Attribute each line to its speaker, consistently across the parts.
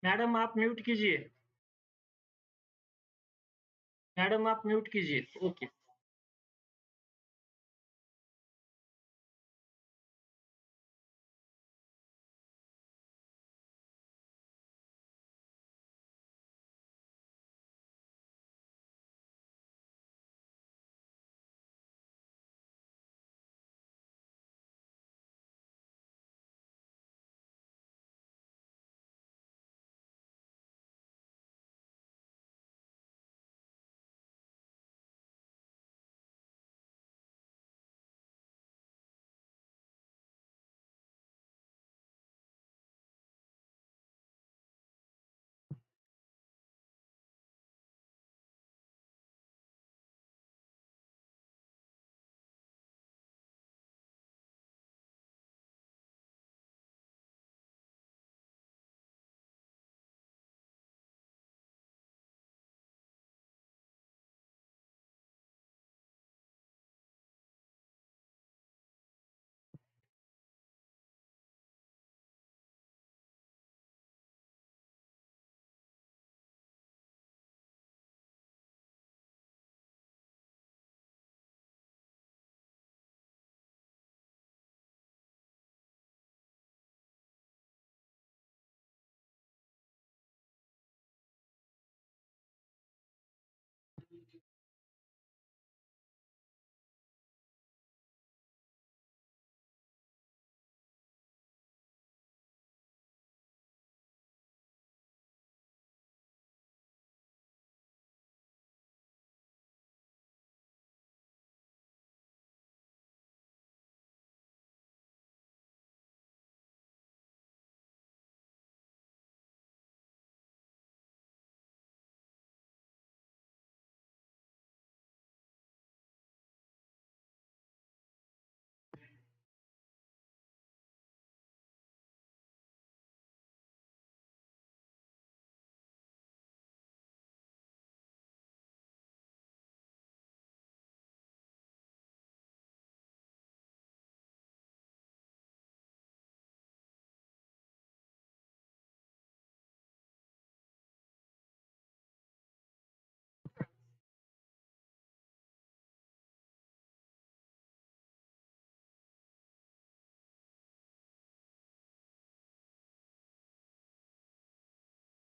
Speaker 1: Madam आप mute कीजिए। Madam आप म्यूट कीजिए। Okay.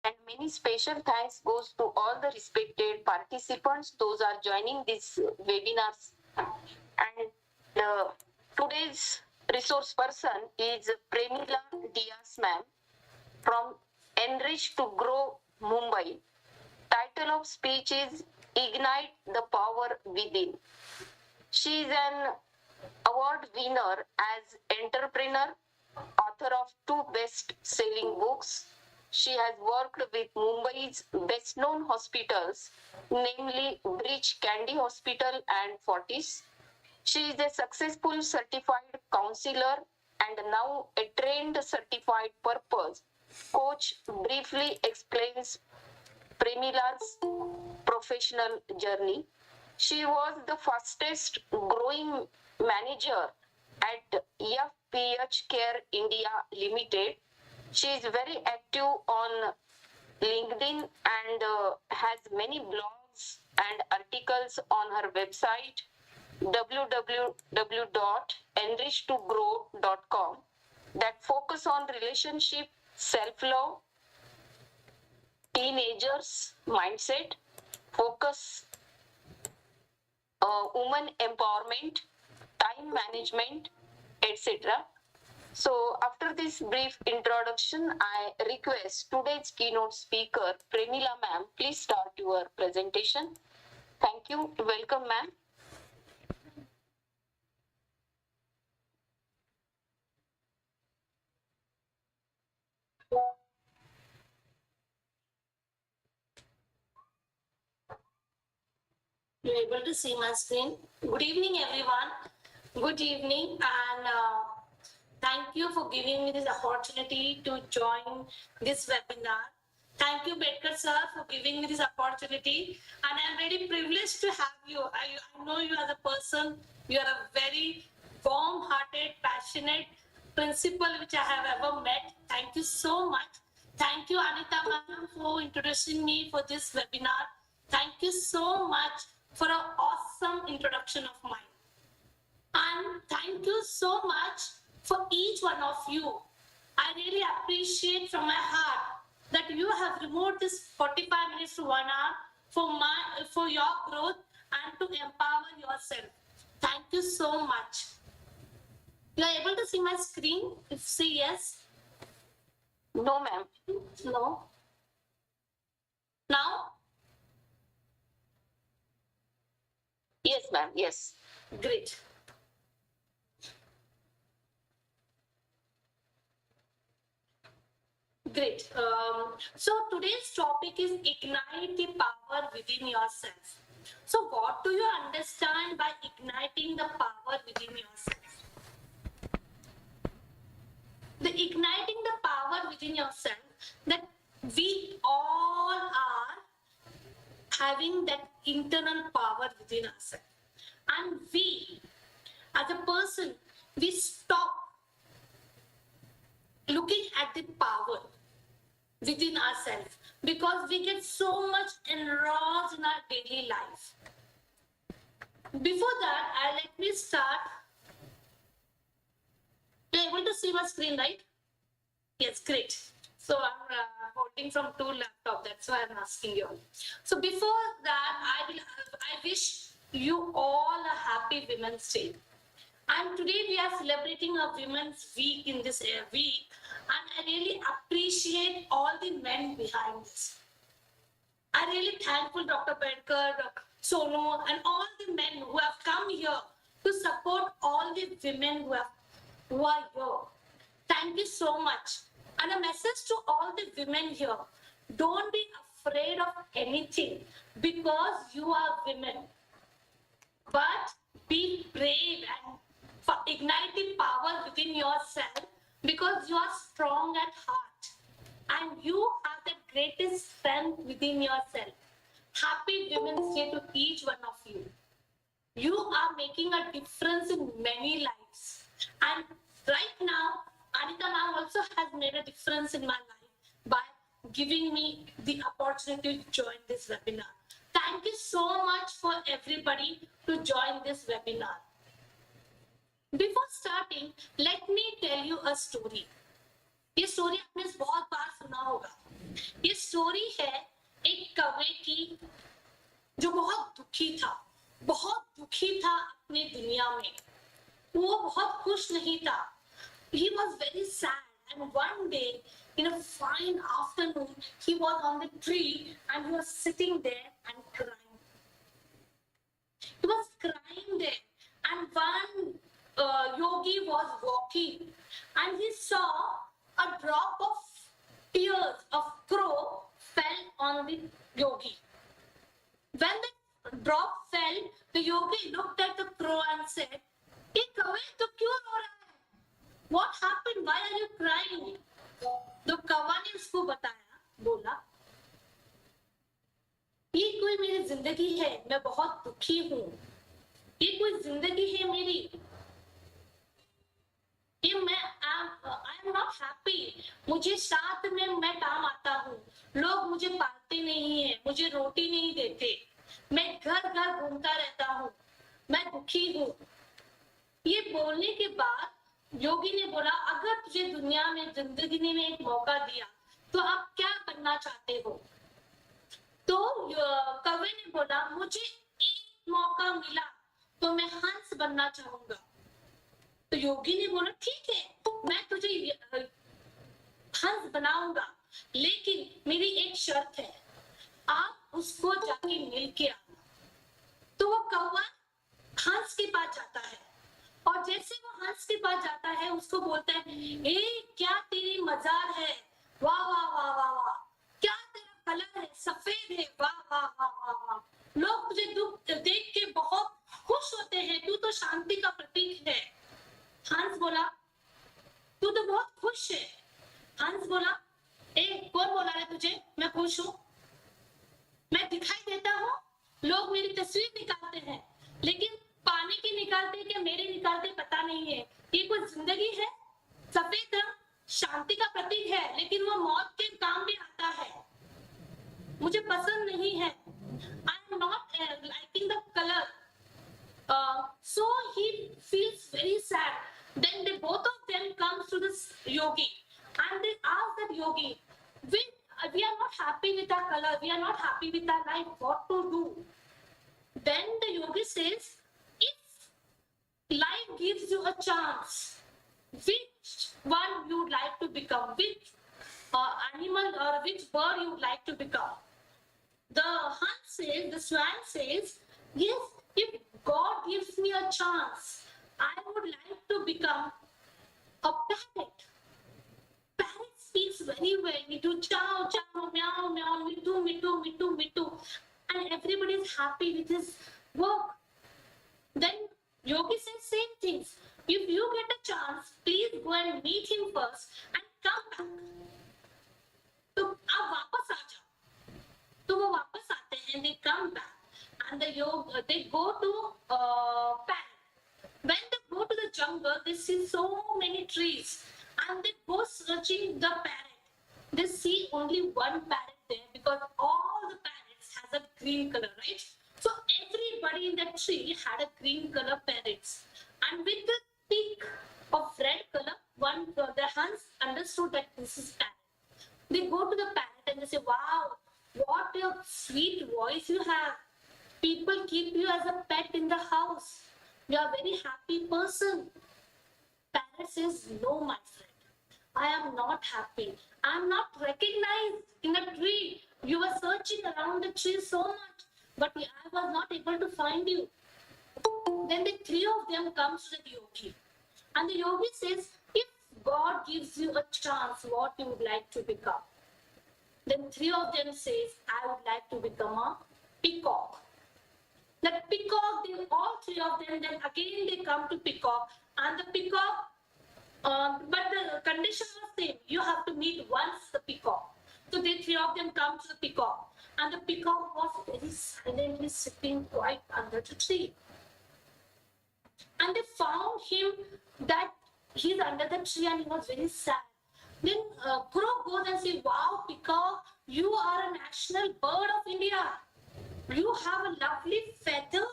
Speaker 2: And many special thanks goes to all the respected participants. Those are joining this webinars. And today's resource person is Premila Diaz ma'am from Enrichtogrow, Mumbai. Title of speech is Ignite the Power Within. She is an award winner as entrepreneur, author of two best-selling books. She has worked with Mumbai's best-known hospitals, namely Bridge Candy Hospital and Fortis. She is a successful certified counselor and now a trained certified purpose coach. Briefly explains Premila's professional journey. She was the fastest growing manager at FPH Care India Limited. She is very active on LinkedIn and has many blogs and articles on her website www.enrichtogrow.com that focus on relationship, self-love, teenagers mindset, focus woman empowerment, time management, etc. So after this brief introduction, I request today's keynote speaker, Premila ma'am, please start your presentation. Thank you. Welcome, ma'am.
Speaker 3: You're able to see my screen. Good evening, everyone. Good evening, and thank you for giving me this opportunity to join this webinar. Thank you, Bedkar sir, for giving me this opportunity, and I'm very privileged to have you. I know you as a person. You are a very warm-hearted, passionate principal which I have ever met. Thank you so much Thank you, Anita ma'am, for introducing me for this webinar. Thank you so much for an awesome introduction of mine. And thank you so much for each one of you. I really appreciate from my heart that you have removed this 45 minutes to 1 hour for your growth and to empower yourself. Thank you so much. You are able to see my screen? If say yes.
Speaker 2: No, ma'am.
Speaker 3: No. Now?
Speaker 2: Yes, ma'am. Yes.
Speaker 3: Great. Great. So today's topic is ignite the power within yourself. So what do you understand by igniting the power within yourself? The igniting the power within yourself, that we all are having that internal power within ourselves. And we, as a person, we stop looking at the power within ourselves because we get so much engrossed in our daily life. Before that, let me start. You're able to see my screen, right? Yes, great. So I'm holding from two laptops. That's why I'm asking you. So before that, I wish you all a happy Women's Day. And today we are celebrating a Women's Week in this week. And I really appreciate all the men behind this. I'm really thankful Dr. Bedkar, Dr. Sonu, and all the men who have come here to support all the women who are here. Thank you so much. And a message to all the women here, don't be afraid of anything because you are women. But be brave and ignite the power within yourself because you are strong at heart and you have the greatest strength within yourself. Happy Women's Day to each one of you. You are making a difference in many lives. And right now, Anita ma'am also has made a difference in my life by giving me the opportunity to join this webinar. Thank you so much for everybody to join this webinar. Before starting, let me tell you a story. ये story आपने बहुत बार सुना होगा. ये story है एक कौवे की जो बहुत दुखी था अपनी दुनिया में. वो बहुत खुश नहीं था. He was very sad, and one day, in a fine afternoon, he was on the tree and he was sitting there and crying. He was crying there, and one yogi was walking, and he saw a drop of tears of crow fell on the yogi. When the drop fell, the yogi looked at the crow and said, "Hey, कौवे, तू क्यों रो रहा है? What happened? Why are you crying?" तो कौवा ने उसको बताया, बोला, ये कोई मेरी जिंदगी है, मैं बहुत दुखी हूँ. ये कोई जिंदगी है मेरी. ये I am not happy. मुझे साथ में मैं काम आता हूँ. लोग मुझे पालते नहीं है, मुझे रोटी नहीं देते. मैं घर घर घूमता रहता हूँ. मैं दुखी हूँ. ये बोलने के बाद योगी ने बोला, अगर तुझे दुनिया में जिंदगी में एक मौका दिया तो आप क्या बनना चाहते हो? तो कौवे ने बोला, मुझे एक मौका मिला तो मैं हंस बनना चाहूंगा. तो योगी ने बोला, ठीक है, मैं तुझे हंस बनाऊंगा, लेकिन मेरी एक शर्त है, आप उसको जाके मिल के आना. तो वो कौवा हंस के पास जाता है, और जैसे वो हंस के पास जाता है, उसको बोलता है, ए क्या तेरी मजार है, वाह वाह वाह वाह वाह, क्या तेरा कलर है, सफेद है, वाह वाह वाह वाह वाह. लोग तुझे दुख देख के बहुत खुश होते हैं, तू तो शांति का प्रतीक है. हंस बोला, तू तो बहुत खुश है. हंस बोला, ए कौन बोला है तुझे मैं खुश हूँ? मैं दिखाई देता हूँ, लोग मेरी तस्वीर निकालते हैं, लेकिन पानी की निकालते क्या मेरे निकालते पता नहीं है. ये कोई जिंदगी है? सफेद रंग, शांति का प्रतीक है, लेकिन वो मौत के काम भी आता है। मुझे पसंद नहीं है। I am not liking the colour. So he feels very sad. Then both of them comes to this yogi and they ask that yogi, we are not happy with our color, we are not happy with our life, what to do? Then the yogi says, if life gives you a chance, which one you would like to become, which animal or which bird you would like to become? The hunt says, the swan says, yes, if God gives me a chance, I would like to become a parrot. Parrot speaks very well. It do chow, chow, meow, meow, mitu, mitu, mitu, mitu. And everybody is happy with his work. Then Yogi says same things. If you get a chance, please go and meet him first and come back. तो आप वापस आ जाओ. तो वो वापस आते हैं, they come back and they go to parrot. When they go to the jungle, they see so many trees and they go searching the parrot. They see only one parrot there because all the parrots has a green color, right? So everybody in that tree had a green color parrots, and with the peak of red color, the hunts understood that this is parrot. They go to the parrot and they say, wow, what a sweet voice you have. People keep you as a pet in the house. You are a very happy person. Parrot says, no, my friend. I am not happy. I am not recognized in a tree. You were searching around the tree so much, but I was not able to find you. Then the three of them comes to the yogi. And the yogi says, if God gives you a chance, what you would like to become? Then three of them says, I would like to become a peacock. That peacock, all three of them, then again they come to peacock. And the peacock, but the condition was same. You have to meet once the peacock. So the three of them come to the peacock. And the peacock was very silently sitting quite under the tree. And they found him that he's under the tree and he was very sad. Then Crow goes and says, wow, peacock, you are a national bird of India. You have a lovely feather.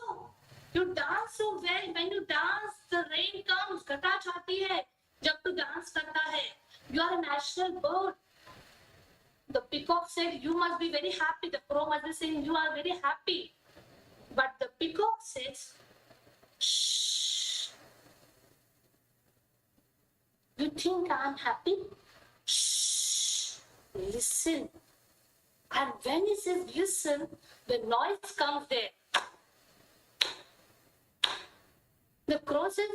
Speaker 3: You dance so well. When you dance, the rain comes. Gata chhati hai. Jab tu dance karta hai. You are a national bird. The peacock said, you must be very happy. The crow must be saying, you are very happy. But the peacock says, shh. You think I am happy? Shh. Listen. And when he says listen, the noise comes there. The crow says,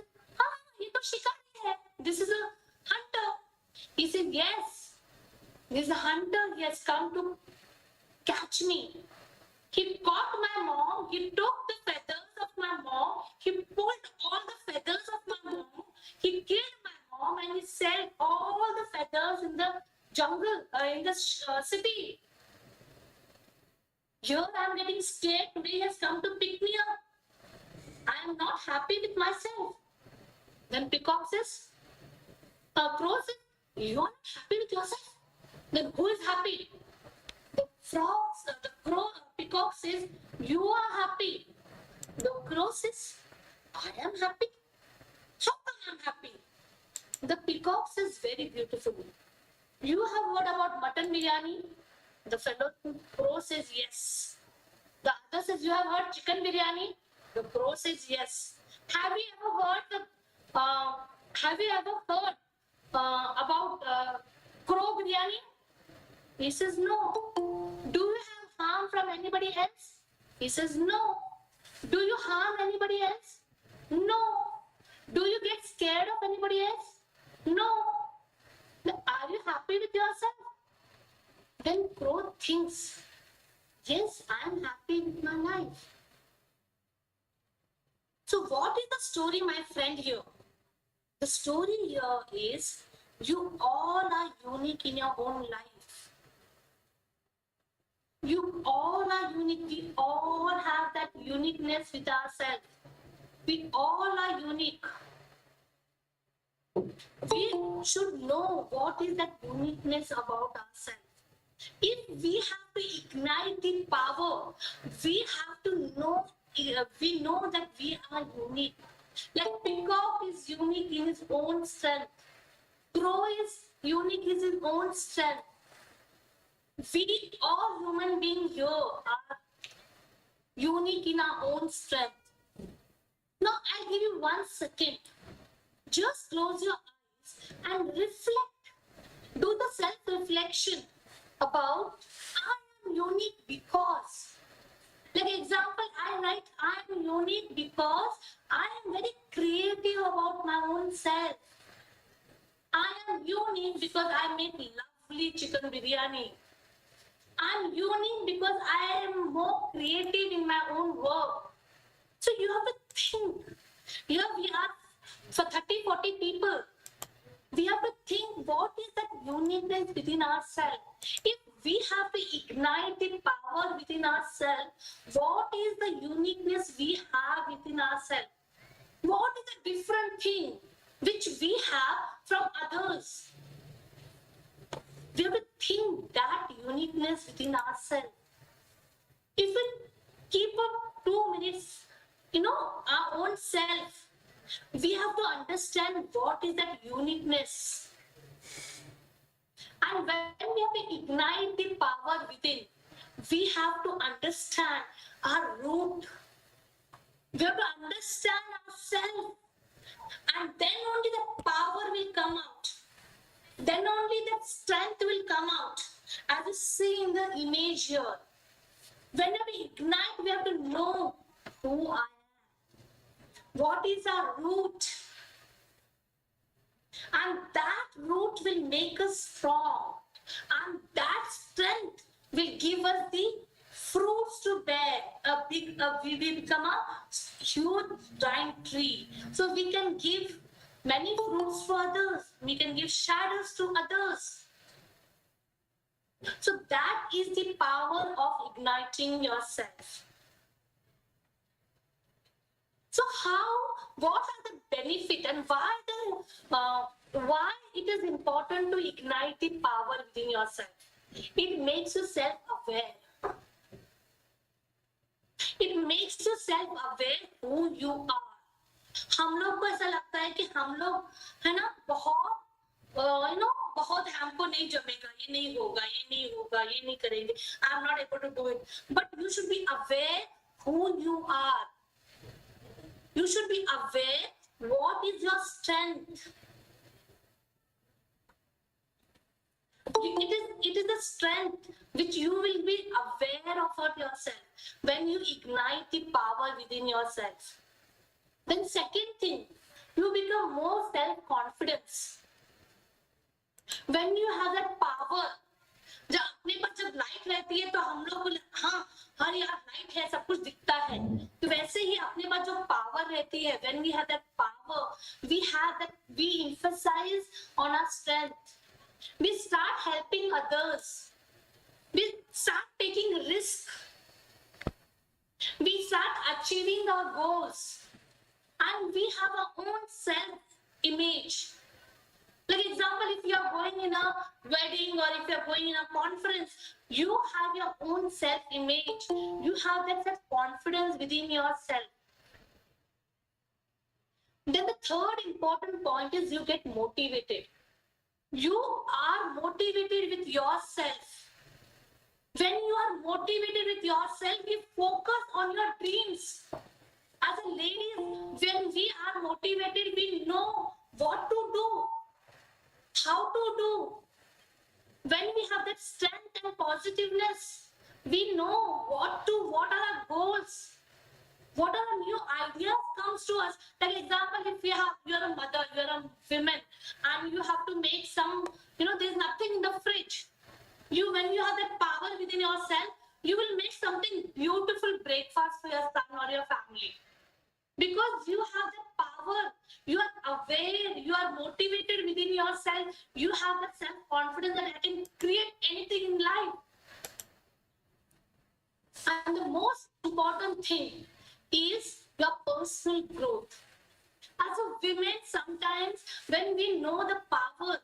Speaker 3: ye to shikari hai. This is a hunter. He said, yes, this is a hunter. He has come to catch me. He caught my mom. He took the feathers of my mom. He pulled all the feathers of my mom. He killed my mom and he sold all the feathers in the jungle, in the city. Here I am getting scared. Today he has come to pick me up. I am not happy with myself. Then peacock says, crow says, you are not happy with yourself? Then who is happy? The frogs, the crow, peacock says, you are happy. The crow says, I am happy. How come I am happy? The peacock says very beautifully, you have heard about mutton biryani? The fellow crow says yes. The other says, you have heard chicken biryani? The crow says yes. Have you ever heard about crow biryani? He says no. Do you have harm from anybody else? He says no. Do you harm anybody else? No. Do you get scared of anybody else? No. Are you happy with yourself? Then crow thinks, yes, I am happy with my life. So what is the story, my friend, here? The story here is, you all are unique in your own life. You all are unique. We all have that unique. uniqueness with ourselves. We all are unique. We should know what is that uniqueness about ourselves. If we have to ignite the power, we have to know, we know that we are unique. Like Peacock is unique in his own strength. Crow is unique in his own strength. We all human beings here are unique in our own strength. Now I'll give you 1 second. Just close your eyes and reflect. Do the self-reflection about I am unique because. Like example, I write I am unique because I am very creative about my own self. I am unique because I make lovely chicken biryani. I'm unique because I am more creative in my own work. So you have to think. Here we are for 30, 40 people. We have to think what is that uniqueness within ourselves. If we have to ignite the power within ourselves, what is the uniqueness we have within ourselves? What is the different thing which we have from others? We have to think that uniqueness within ourselves. If we keep up 2 minutes, our own self, we have to understand what is that uniqueness. And when we have to ignite the power within, we have to understand our root. We have to understand ourselves. And then only the power will come out. Then only that strength will come out. As you see in the image here. Whenever we ignite, we have to know who I am. What is our root? And that root will make us strong. And that strength will give us the fruits to bear. We become a huge giant tree. So we can give many fruits to others. We can give shadows to others. So that is the power of igniting yourself. So what are the benefits and why it is important to ignite the power within yourself? It makes you self-aware. It makes you self-aware who you are. हम लोग को ऐसा लगता है कि हम लोग है ना बहुत हमको नहीं जमेगा, ये नहीं होगा, ये नहीं होगा, ये नहीं करेंगे. I am not able to do it. But you should be aware who you are. You should be aware what is your strength. It is the strength which you will be aware of yourself when you ignite the power within yourself. Then second thing, you become more self-confidence. When you have that power, जब अपने पर जब light रहती है तो हम लोग को हाँ यार लाइट है, सब कुछ दिखता है. तो वैसे ही अपने पास जो पावर रहती है, when we have that power, we emphasize on our strength. We start helping others. We start taking risk. We start achieving our goals. And we have our own self-image. Like example, if you are going in a wedding or if you are going in a conference, you have your own self-image. You have that self-confidence within yourself. Then the third important point is you get motivated. You are motivated with yourself. When you are motivated with yourself, you focus on your dreams. As a lady, when we are motivated, we know what to do, how to do. When we have that strength and positiveness, we know what are our goals, what are the new ideas comes to us. Like example, if you're a mother, you're a woman, and you have to make some, there's nothing in the fridge. When you have that power within yourself, you will make something beautiful breakfast for your son or your family. Because you have the power, you are aware, you are motivated within yourself, you have that self-confidence that I can create anything in life. And the most important thing is your personal growth. As a women, sometimes when we know the power,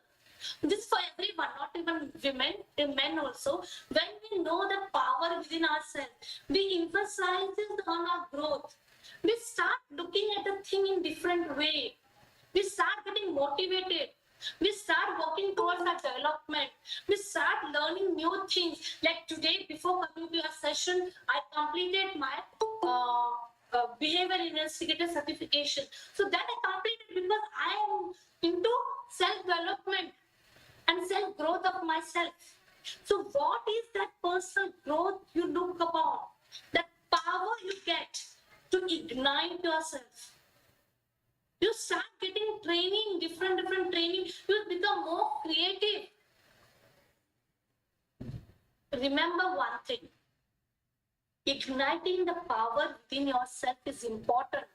Speaker 3: this is for everyone, not even women, men also. When we know the power within ourselves, we emphasize on our growth. We start looking at the thing in different way. We start getting motivated. We start working towards our development. We start learning new things. Like today, before coming to your session, I completed my behavior investigator certification. So that I completed because I am into self-development and self-growth of myself. So what is that personal growth you look upon? That power you get to ignite yourself. You start getting training, different training. You become more creative. Remember one thing. Igniting the power within yourself is important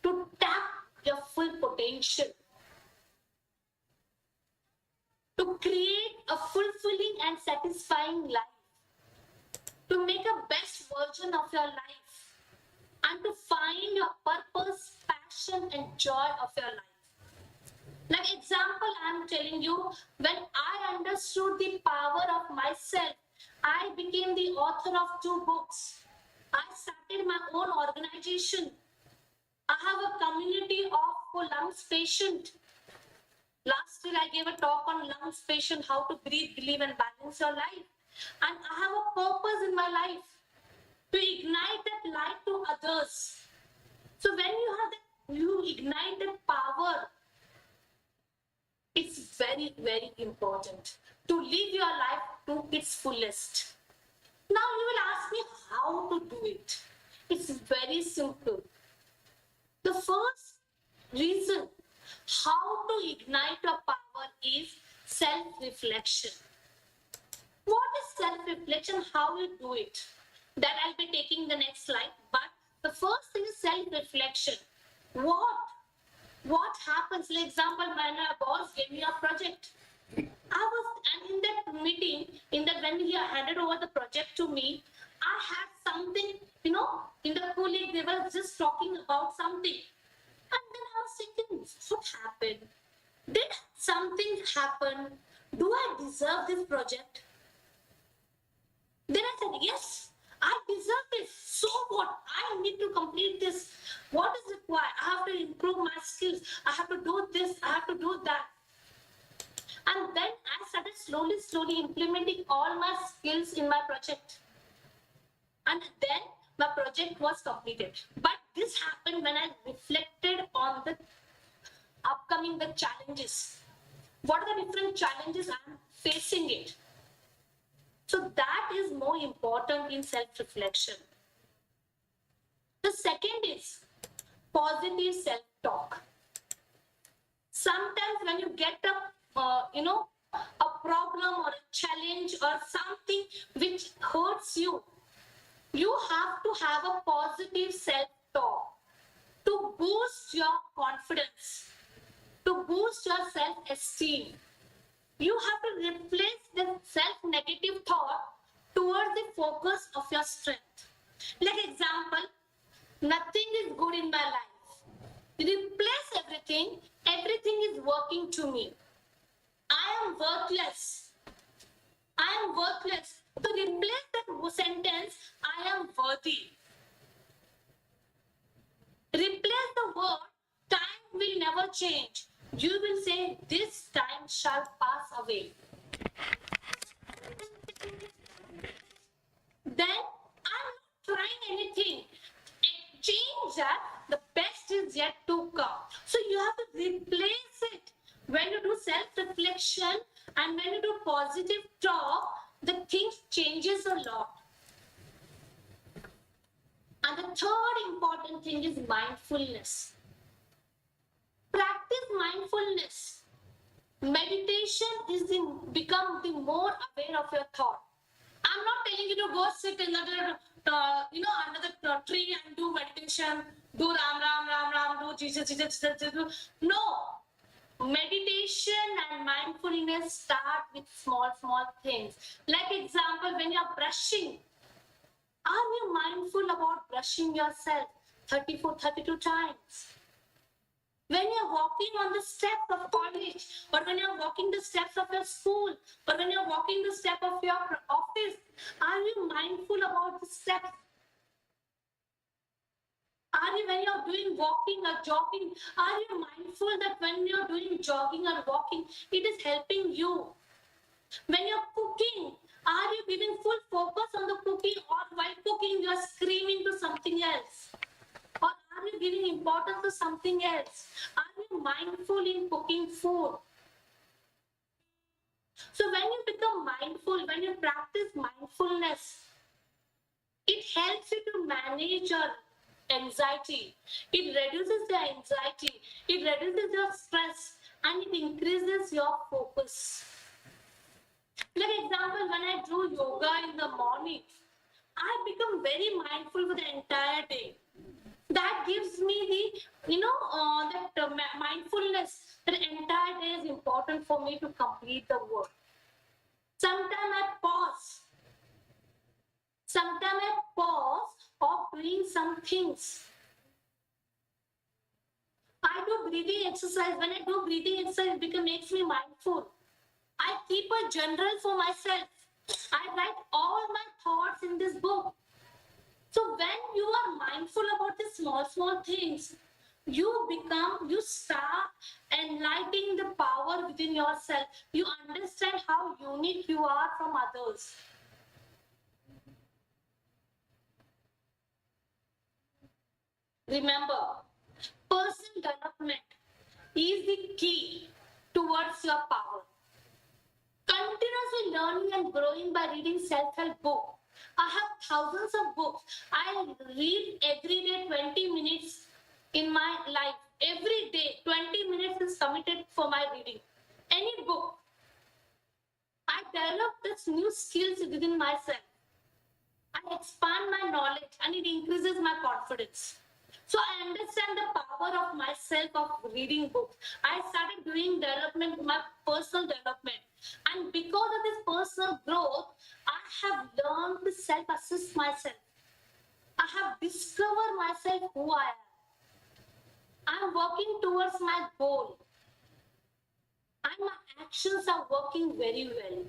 Speaker 3: to tap your full potential, to create a fulfilling and satisfying life, to make a best version of your life, and to find your purpose, passion, and joy of your life. Like example, I'm telling you, when I understood the power of myself, I became the author of 2 books. I started my own organization. I have a community of lungs patient. Last year, I gave a talk on lungs patient, how to breathe, believe, and balance your life. And I have a purpose in my life to ignite that light to others. So when you have that, you ignite that power, it's very, very important to live your life to its fullest. Now you will ask me how to do it. It's very simple. The first reason how to ignite your power is self-reflection. What is self-reflection? How you do it? That I'll be taking the next slide. But the first thing is self-reflection. What happens? For example, when our boss gave me a project, and in that meeting, when he handed over the project to me, I had something, in the colleague, they were just talking about something. And then I was thinking, what happened? Did something happen? Do I deserve this project? Then I said, yes, I deserve this. So what? I need to complete this. What is required? I have to improve my skills. I have to do this. I have to do that. And then I started slowly implementing all my skills in my project. And then my project was completed. But this happened when I reflected on the upcoming challenges. What are the different challenges I'm facing it? So that is more important in self-reflection. The second is positive self-talk. Sometimes when you get a problem or a challenge or something which hurts you, you have to have a positive self-talk to boost your confidence, to boost your self-esteem. You have to replace the self-negative thought towards the focus of your strength. Like example, nothing is good in my life. Replace everything. Everything is working to me. I am worthless. I am worthless. To replace that sentence, I am worthy. Replace the word, time will never change. You will say, this time shall pass away. Then I'm not trying anything. Change that, the best is yet to come. So you have to replace it. When you do self-reflection and when you do positive talk, the thing changes a lot. And the third important thing is mindfulness. Practice mindfulness. Meditation is become the more aware of your thought. I'm not telling you to go sit in under the tree and do meditation, do Ram, do Jesus. No. Meditation and mindfulness start with small things. Like example, when you're brushing, are you mindful about brushing yourself 32 times? When you're walking on the steps of college, or when you're walking the steps of your school, or when you're walking the step of your office, are you mindful about the steps? Are you, when you're doing walking or jogging, are you mindful that when you're doing jogging or walking, it is helping you? When you're cooking, are you giving full focus on the cooking, or while cooking you're screaming to something else? Or are you giving importance to something else? Are you mindful in cooking food? So when you become mindful, when you practice mindfulness, it helps you to manage your anxiety. It reduces the anxiety. It reduces your stress, and it increases your focus. Like example, when I do yoga in the morning, I become very mindful for the entire day. That gives me the, mindfulness. The entire day is important for me to complete the work. Sometimes I pause. Sometimes I pause of doing some things. I do breathing exercise. When I do breathing exercise, it makes me mindful. I keep a journal for myself. I write all my thoughts in this book. So when you are mindful about the small things, you start enlightening the power within yourself. You understand how unique you are from others. Remember, personal development is the key towards your power. Continuously learning and growing by reading self-help book. I have thousands of books. I read every day 20 minutes in my life. Every day 20 minutes is committed for my reading. Any book. I develop this new skills within myself. I expand my knowledge and it increases my confidence. So I understand the power of myself of reading books. I started doing development, my personal development. And because of this personal growth, I have learned to self-assess myself. I have discovered myself who I am. I'm working towards my goal. And my actions are working very well.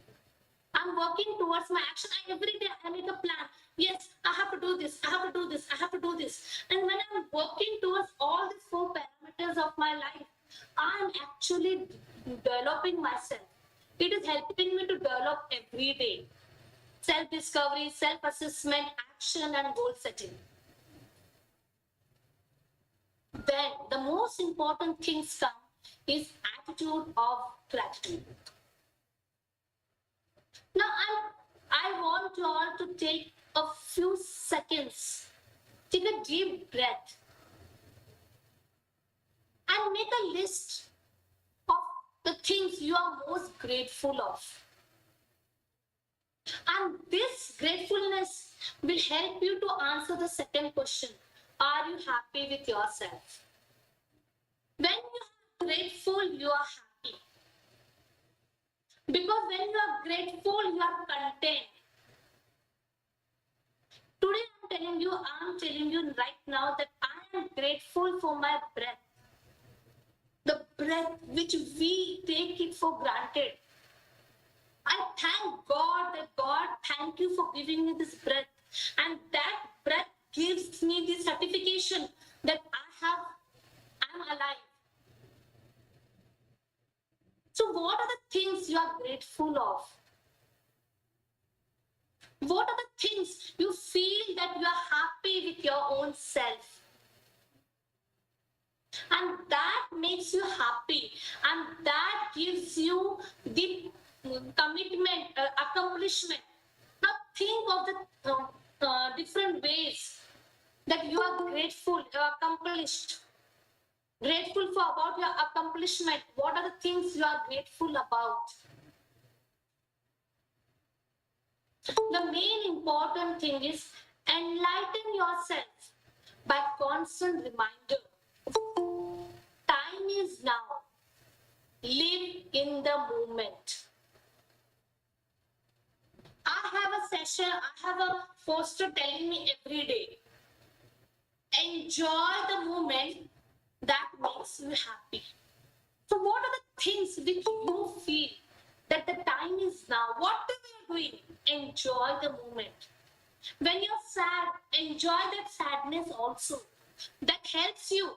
Speaker 3: I'm working towards my action. Every day I make a plan. Yes, I have to do this. I have to do this. I have to do this. And when I'm working towards all these 4 parameters of my life, I'm actually developing myself. It is helping me to develop every day. Self-discovery, self-assessment, action, and goal setting. Then the most important things come is attitude of gratitude. Now, I want you all to take a few seconds, take a deep breath, and make a list of the things you are most grateful of. And this gratefulness will help you to answer the second question. Are you happy with yourself? When you are grateful, you are happy. Because when you are grateful, you are content. Today I'm telling you right now that I am grateful for my breath. The breath which we take it for granted. I thank God that God, thank you for giving me this breath. And that breath gives me the certification that I'm alive. So what are the things you are grateful of? What are the things you feel that you are happy with your own self? And that makes you happy. And that gives you the commitment, accomplishment. Now think of the different ways that you are grateful, accomplished. Grateful for about your accomplishment. What are the things you are grateful about? The main important thing is enlighten yourself by constant reminder. Time is now. Live in the moment. I have a session, I have a poster telling me every day. Enjoy the moment that makes you happy. So what are the things which you feel that the time is now? Whatever you're doing, enjoy the moment. When you're sad, enjoy that sadness also. That helps you.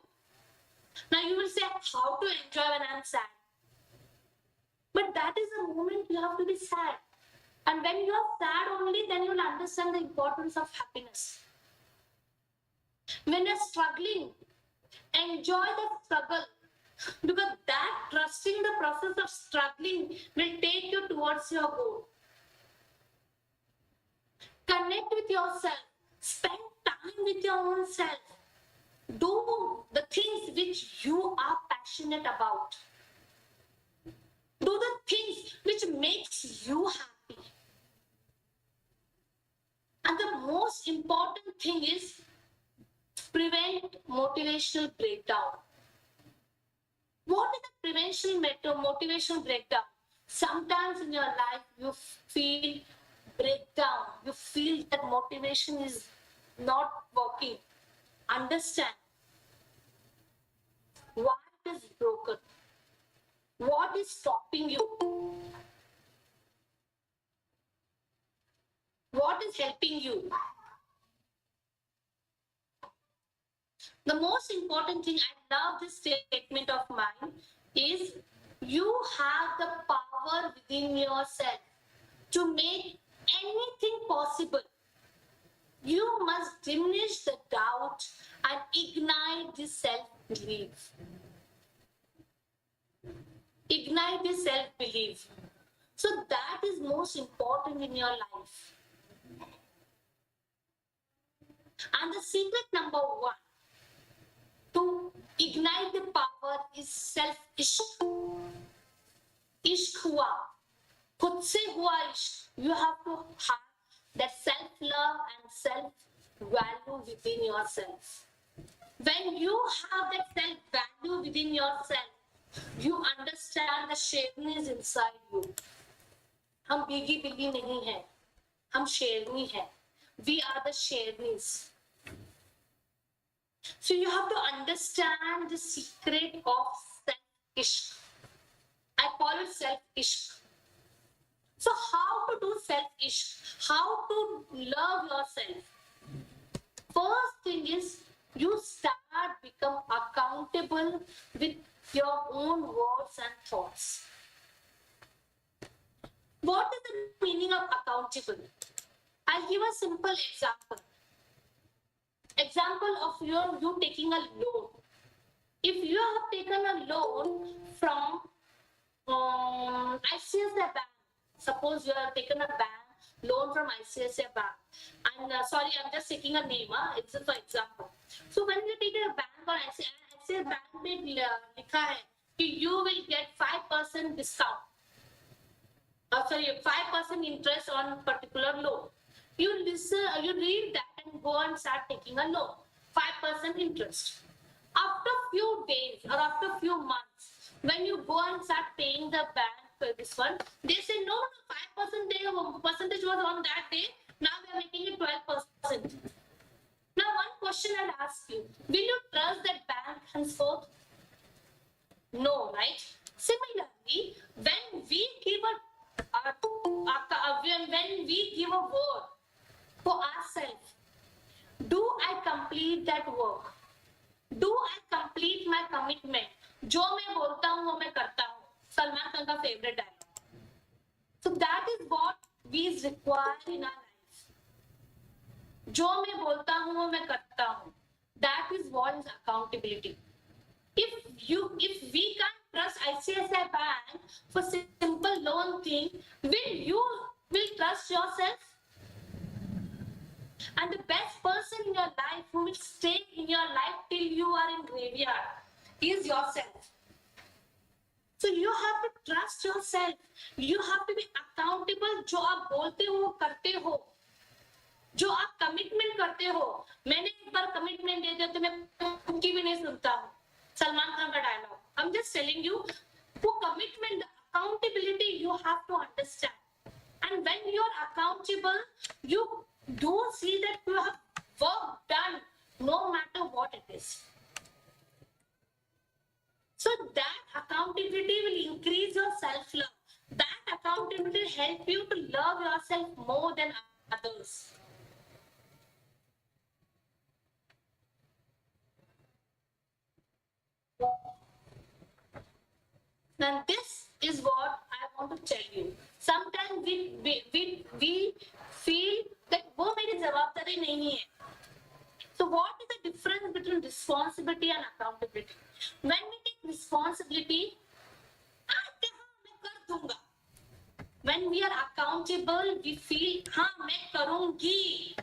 Speaker 3: Now you will say, how to enjoy when I'm sad? But that is the moment you have to be sad. And when you are sad only, then you'll understand the importance of happiness. When you're struggling, enjoy the struggle, because that trusting the process of struggling will take you towards your goal. Connect with yourself. Spend time with your own self. Do the things which you are passionate about. Do the things which makes you happy. And the most important thing is prevent motivational breakdown. What is the motivational breakdown? Sometimes in your life you feel breakdown. You feel that motivation is not working. Understand why it is broken. What is stopping you? What is helping you? The most important thing, I love this statement of mine, is you have the power within yourself to make anything possible. You must diminish the doubt and ignite the self-belief. Ignite the self-belief. So that is most important in your life. And the secret number one to ignite the power is self-ishq. Ishq hua. Khud se hua ishq. You have to have that self-love and self-value within yourself. When you have that self-value within yourself, you understand the shareness inside you. हम भीगी भीगी नहीं हैं, हम शेरनी हैं. We are the shernis. So you have to understand the secret of self-ishq. I call it self-ishq. So how to do self-ishq? How to love yourself? First thing is you start become accountable with your own words and thoughts. What is the meaning of accountable? I'll give a simple example. Example of you taking a loan. If you have taken a loan from ICICI Bank, suppose you have taken a loan from ICICI Bank, and sorry, I'm just taking a name. It's for example. So when you take a bank or ICICI Bank में लिखा है कि you will get 5% discount. Sorry, 5% interest on particular loan. You read that and go and start taking a loan. 5% interest. After few days or after few months, when you go and start paying the bank for this one, they say no, 5% percentage was on that day. Now we are making it 12%. Now one question I'll ask you: will you trust that bank henceforth? No, right? Similarly, when we give a word for ourselves, do I complete that work? Do I complete my commitment? जो मैं बोलता हूँ वो मैं करता हूँ. सलमान खान का favorite dialogue. So that is what we require in our life. जो मैं बोलता हूँ वो मैं करता हूँ. That is what is accountability. If we can't trust ICICI Bank for simple loan thing, will trust yourself? And the best person in your life who will stay in your life till you are in graveyard is yourself. So you have to trust yourself. You have to be accountable. जो आप बोलते हो करते हो, जो आप commitment करते हो. मैंने एक बार कमिटमेंट दे दिया तो मैं उनकी भी नहीं सुनता हूँ. सलमान खान का dialogue. I'm just telling you, for commitment, accountability, you have to understand. And when you are accountable, you do see that you have work done, no matter what it is. accountability will increase your self-love. That accountability will help you to love yourself more than others. Now this is what I want to tell you. Sometimes we feel that वो मेरी जवाबदारी नहीं है. So what is the difference between responsibility and accountability? When we take responsibility, मैं कर दूंगा. When we are accountable, we feel हाँ मैं करूंगी,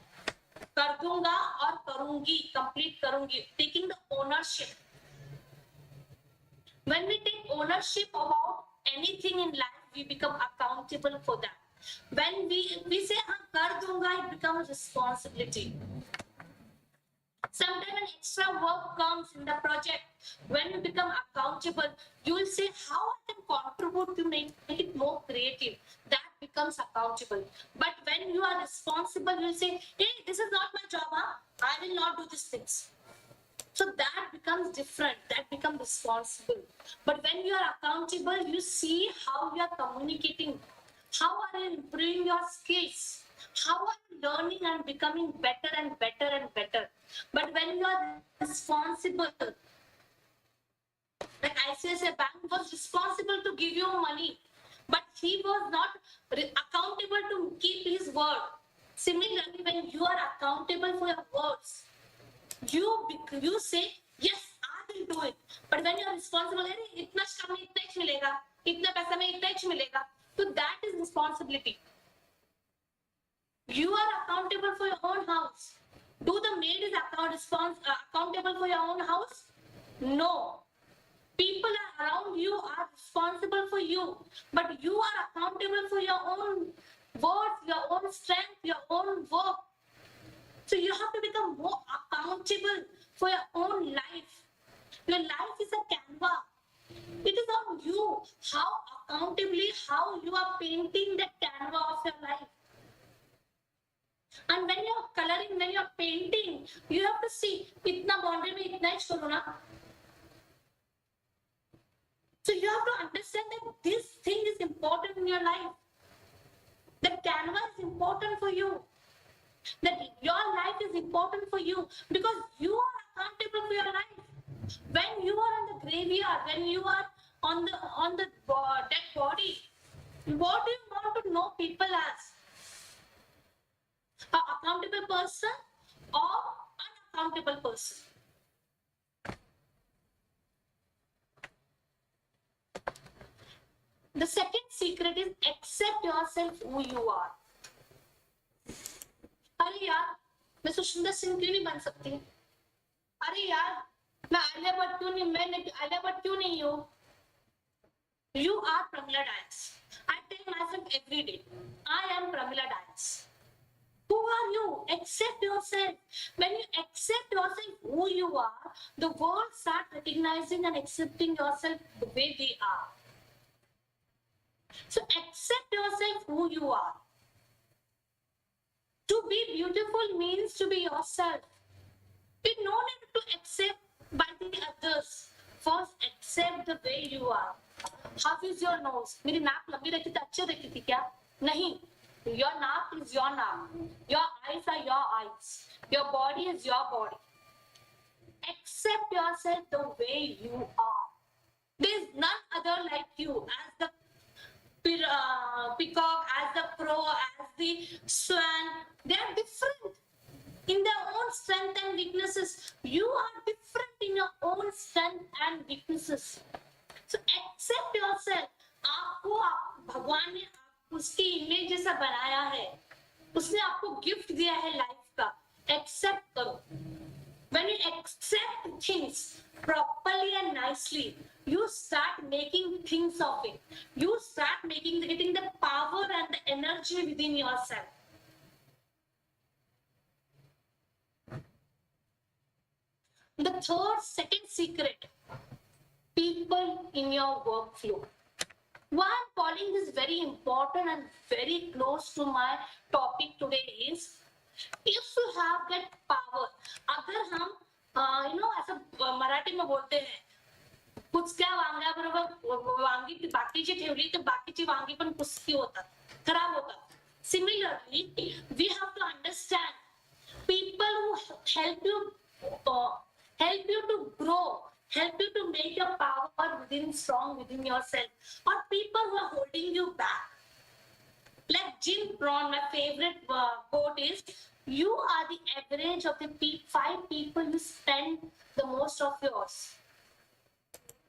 Speaker 3: कर दूंगा और करूंगी, complete करूंगी, taking the ownership. When we take ownership about anything in life, we become accountable for that. When we say हाँ कर दूंगा, it becomes responsibility. Sometimes an extra work comes in the project. When you become accountable, you will say how I can contribute to make it more creative. That becomes accountable. But when you are responsible, you will say, hey, this is not my job, huh? I will not do these things. So that becomes different. That becomes responsible. But when you are accountable, you see how you are communicating. How are you improving your skills? How are you learning and becoming better and better and better? But when you are responsible, like ICICI Bank was responsible to give you money, but he was not accountable to keep his word. Similarly, when you are accountable for your words, you say, yes, I will do it. But when you are responsible, itna काम में इतना ही मिलेगा, इतना पैसा में इतना ही मिलेगा. So that is responsibility. You are accountable for your own house. Do the maid is accountable for your own house? No. People around you are responsible for you, but you are accountable for your own words, your own strength, your own work. So you have to become more accountable for your own life. Your life is a canvas. It is on you how accountably how you are painting the canvas of your life. And when you are coloring, when you are painting, you have to see itna boundary mein itna hi chhod na. So you have to understand that this thing is important in your life. The canvas is important for you. That your life is important for you because you are accountable for your life. When you are on the graveyard, when you are on the dead body, what do you want to know people as? An accountable person or unaccountable person? The second secret is accept yourself who you are. अरे यार मैं सुशिंदर सिंह क्यों नहीं बन सकती? अरे यार मैं आलिया भट्ट क्यों नहीं, मैं आलिया भट्ट क्यों नहीं हूँ? You are Premila Dance. I tell myself every day, I am Premila Dance. Who are you? Accept yourself. When you accept yourself who you are, the world start recognizing and accepting yourself the way they are. So accept yourself who you are. To be beautiful means to be yourself. You no need to accept by the others. First, accept the way you are. How is your nose? मेरी नाक लंबी रहती थी, अच्छी रहती थी क्या? नहीं. Your naak is your naak. Your eyes are your eyes. Your body is your body. Accept yourself the way you are. There is none other like you as the peacock, as the crow, as the swan. They are different in their own strength and weaknesses. You are different in your own strength and weaknesses. So accept yourself. आपको भगवान ने उसकी image जैसा बनाया है, उसने आपको gift दिया है लाइफ का. एक्सेप्ट करो. When you accept things properly and nicely, you start making things of it. You start getting the power and the energy within yourself. The second secret, people in your workflow. Why I'm calling this very important and very close to my topic today is, if you have that power, अगर हम ऐसा मराठी में बोलते हैं कुचक्या वांग्याबरोबर वांगी बाकीची ठेवली तर बाकीची वांगी पण कुचकी होतात, खराब होतात. Similarly, we have to understand people who help you to grow, help you to make your power strong within yourself, or people who are holding you back. Like Jim Brown, my favorite quote is, "You are the average of the 5 people you spend the most of yours."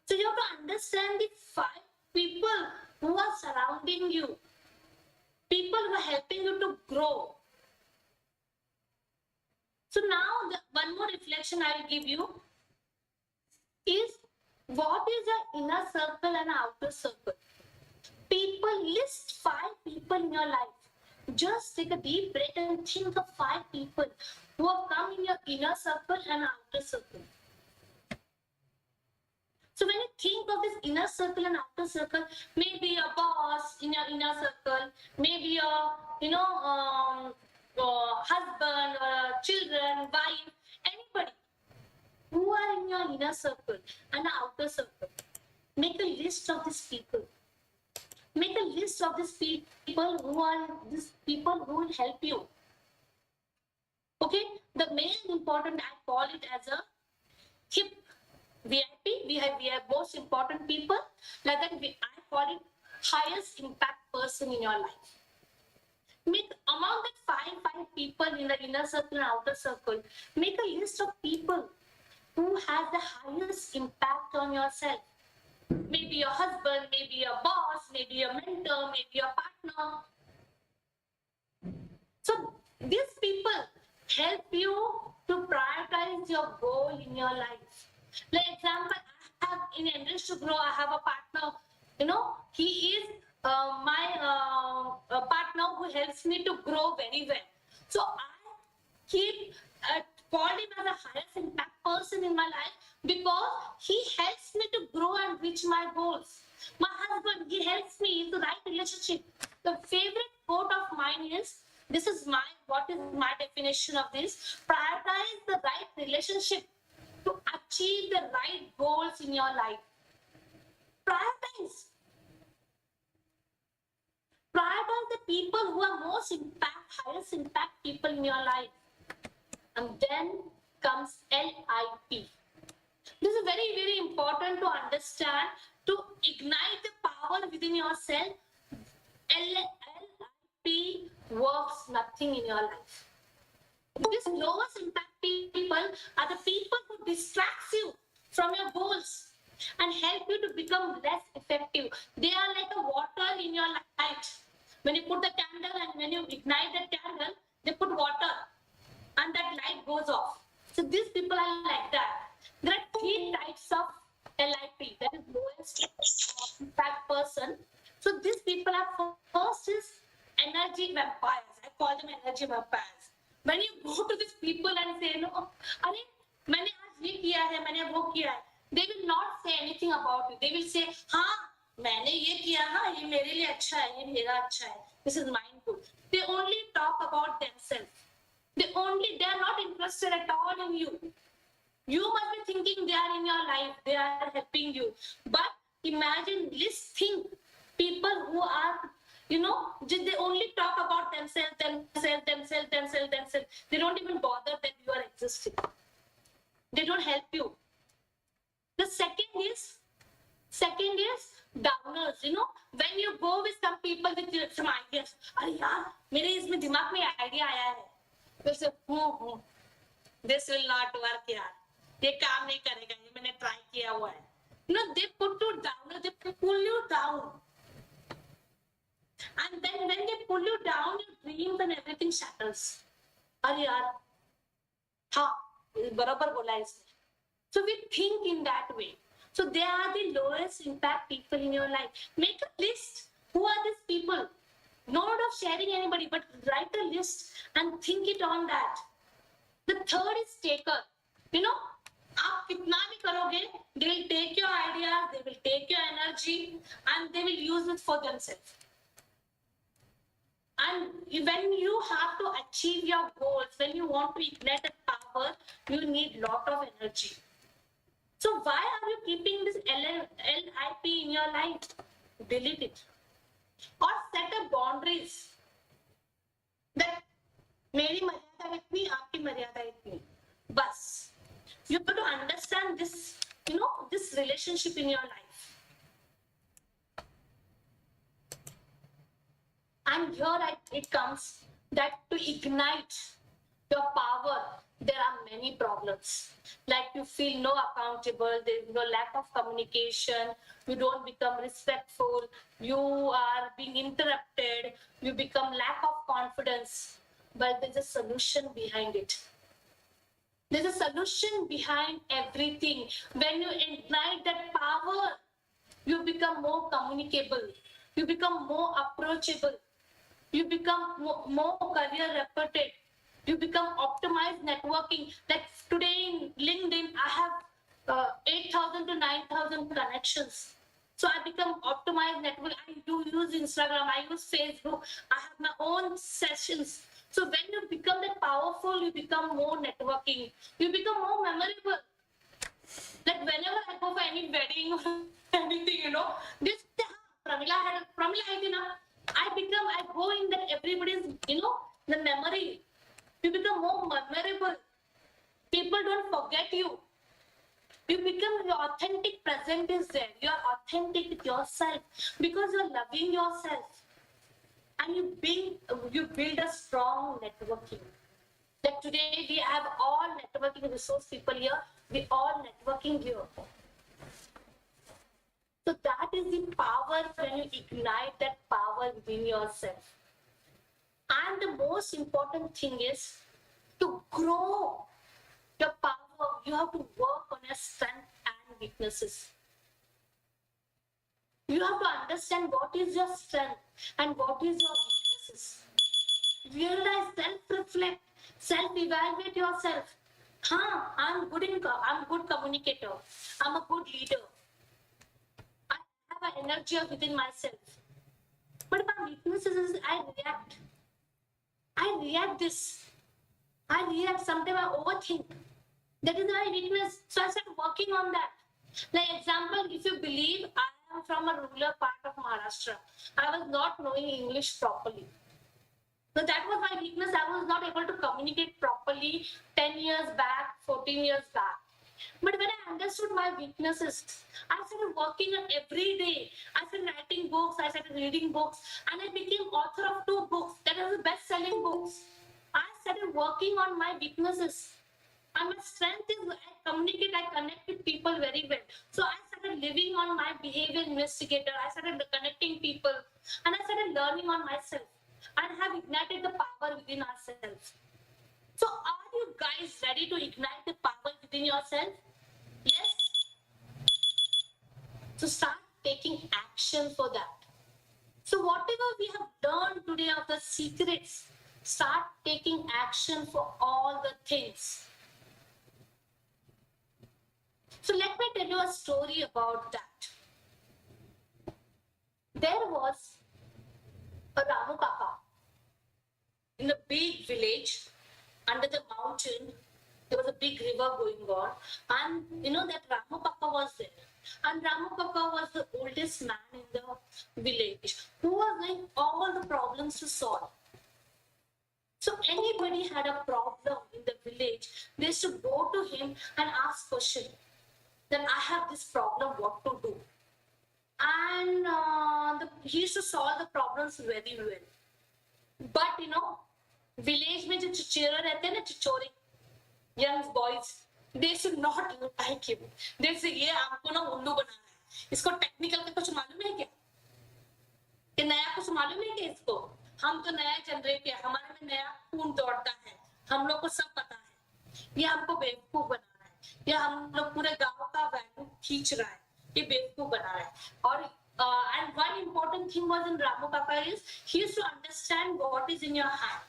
Speaker 3: So you have to understand the 5 people who are surrounding you, people who are helping you to grow. So now one more reflection I will give you is, what is an inner circle and an outer circle? People, list 5 people in your life. Just take a deep breath and think of 5 people who have come in your inner circle and outer circle. So when you think of this inner circle and outer circle, maybe a boss in your inner circle, maybe a husband or children, wife, anybody who are in your inner circle and outer circle. Make a list of these people. Make a list of these people who will help you. Okay, the main important, I call it as a HIP, VIP. We have most important people. Like that, I call it highest impact person in your life. Make among that five people in the inner circle and outer circle, make a list of people who have the highest impact on yourself. Maybe your husband, maybe your boss, maybe your mentor, maybe your partner. So these people help you to prioritize your goal in your life. Like example, I have in Enrichtogrow, I have a partner. He is my partner who helps me to grow very well. So I keep called him as the highest impact person in my life because he helps me to grow and reach my goals. My husband, he helps me in the right relationship. The favorite quote of mine is, what is my definition of this? Prioritize the right relationship to achieve the right goals in your life. Prioritize the people who are highest impact people in your life. And then comes LIP. This is very, very important to understand. To ignite the power within yourself, LIP works nothing in your life. These lowest impact people are the people who distracts you from your goals and help you to become less effective. They are like a water in your light. When you put the candle and when you ignite the candle, they put water and that light goes off. So these people are like that. There are 3 types of LIP, that is lowest impact person. So these people are, first is energy vampires. I call them energy vampires. When you go to these people and say, no, अरे मैंने आज ये किया है, मैंने वो किया है, they will not say anything about you. They will say, हाँ मैंने ये किया, हाँ ये मेरे लिए अच्छा है, ये मेरा अच्छा है. This is mindful. They only talk about themselves. They are not interested at all in you. You must be thinking they are in your life, they are helping you. But imagine, think people who are, they only talk about themselves. They don't even bother that you are existing. They don't help you. The second is downers. When you go with some people with some ideas, अरे यार मेरे इसमें दिमाग में idea आया है, they say, this will not work यार, ये काम नहीं करेगा, ये मैंने ट्राई किया हुआ है. They put you down, they pull you down. And then when they pull you down, your dreams and everything shatters. अरे यार, हाँ, बराबर बोला इसने. So we think in that way. So they are the lowest impact people in your life. Make a list. Who are these people? Not of sharing anybody, but write a list and think it on that. The third is taker. आप कितना भी करोगे, they will take your ideas, they will take your energy, and they will use it for themselves. And when you have to achieve your goals, when you want to ignite that power, you need lot of energy. So why are you keeping this LIP in your life? Delete it. Or set up boundaries that मेरी मर्यादा इतनी, आपकी मर्यादा इतनी. बस. You have to understand this, this relationship in your life. And here it comes that to ignite your power, there are many problems. Like you feel no accountable, there is no lack of communication, you don't become respectful, you are being interrupted, you become lack of confidence. But there's a solution behind it. There's a solution behind everything. When you ignite that power, you become more communicable, you become more approachable, you become more career reputed, you become optimized networking. Like today in LinkedIn, I have 8,000 to 9,000 connections. So I become optimized network. I do use Instagram, I use Facebook, I have my own sessions. So when you become that powerful, you become more networking, you become more memorable. Like whenever I go for any wedding or anything, this Premila had I go in that everybody's, the memory. You become more memorable. People don't forget you. You become, your authentic present is there. You are authentic with yourself because you're loving yourself. And you build a strong networking. Like today we have all networking resource people here. We all networking here. So that is the power when you ignite that power within yourself. And the most important thing is to grow your power. You have to work on your strength and weaknesses. You have to understand what is your strength and what is your weaknesses. Realize, self-reflect, self-evaluate yourself. I'm good communicator. I'm a good leader. I have an energy within myself. But my weaknesses is I react. Sometimes I overthink. That is my weakness. So I started working on that. Like example, if you believe I am from a rural part of Maharashtra, I was not knowing English properly. So that was my weakness. I was not able to communicate properly 10 years back, 14 years back. But when I understood my weaknesses, I started working on every day. I started writing books, I started reading books, and I became author of 2 books that are the best-selling books. I started working on my weaknesses. And my strength is I communicate, I connect with people very well. So I started living on my behavior investigator. I started connecting people, and I started learning on myself and have ignited the power within ourselves. So are you guys ready to ignite the power within yourself? Yes? So start taking action for that. So whatever we have learned today of the secrets, start taking action for all the things. So let me tell you a story about that. There was a Ramu Kaka in a big village under the mountain. There was a big river going on, and that Ramu Kaka was there. And Ramu Kaka was the oldest man in the village who was like all the problems to solve. So anybody had a problem in the village, they used to go to him and ask question. That I have this problem, what to do? And he used to solve the problems very well. But village में जो चिचोरे रहते हैं ना, चिचोरे, young boys, they should not like him. They say ये आपको ना उल्लू बनाना है. इसको टेक्निकल का कुछ मालूम है क्या? कि नया कुछ मालूम है क्या इसको? हम तो नया जनरेट है, हमारे में नया खून दौड़ता है, हम लोग को सब पता है. ये हमको बेवकूफ बना रहा है, या हम लोग पूरे गांव का वैल्यू खींच रहा है, ये बेवकूफ बना रहा है. और and one important thing was in Ramu Kaka is he used to understand what is in your hand,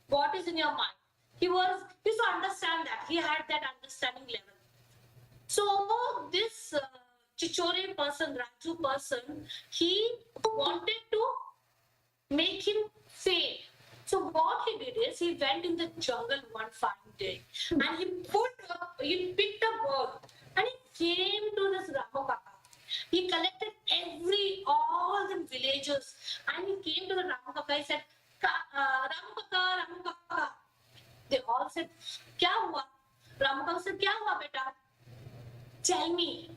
Speaker 3: what is in your mind. He used to understand that. He had that understanding level. So this Chichore person, Raju person, he wanted to make him fail. So what he did is he went in the jungle one fine day and he picked a bird and he Ramu काका से क्या हुआ बेटा? Tell me,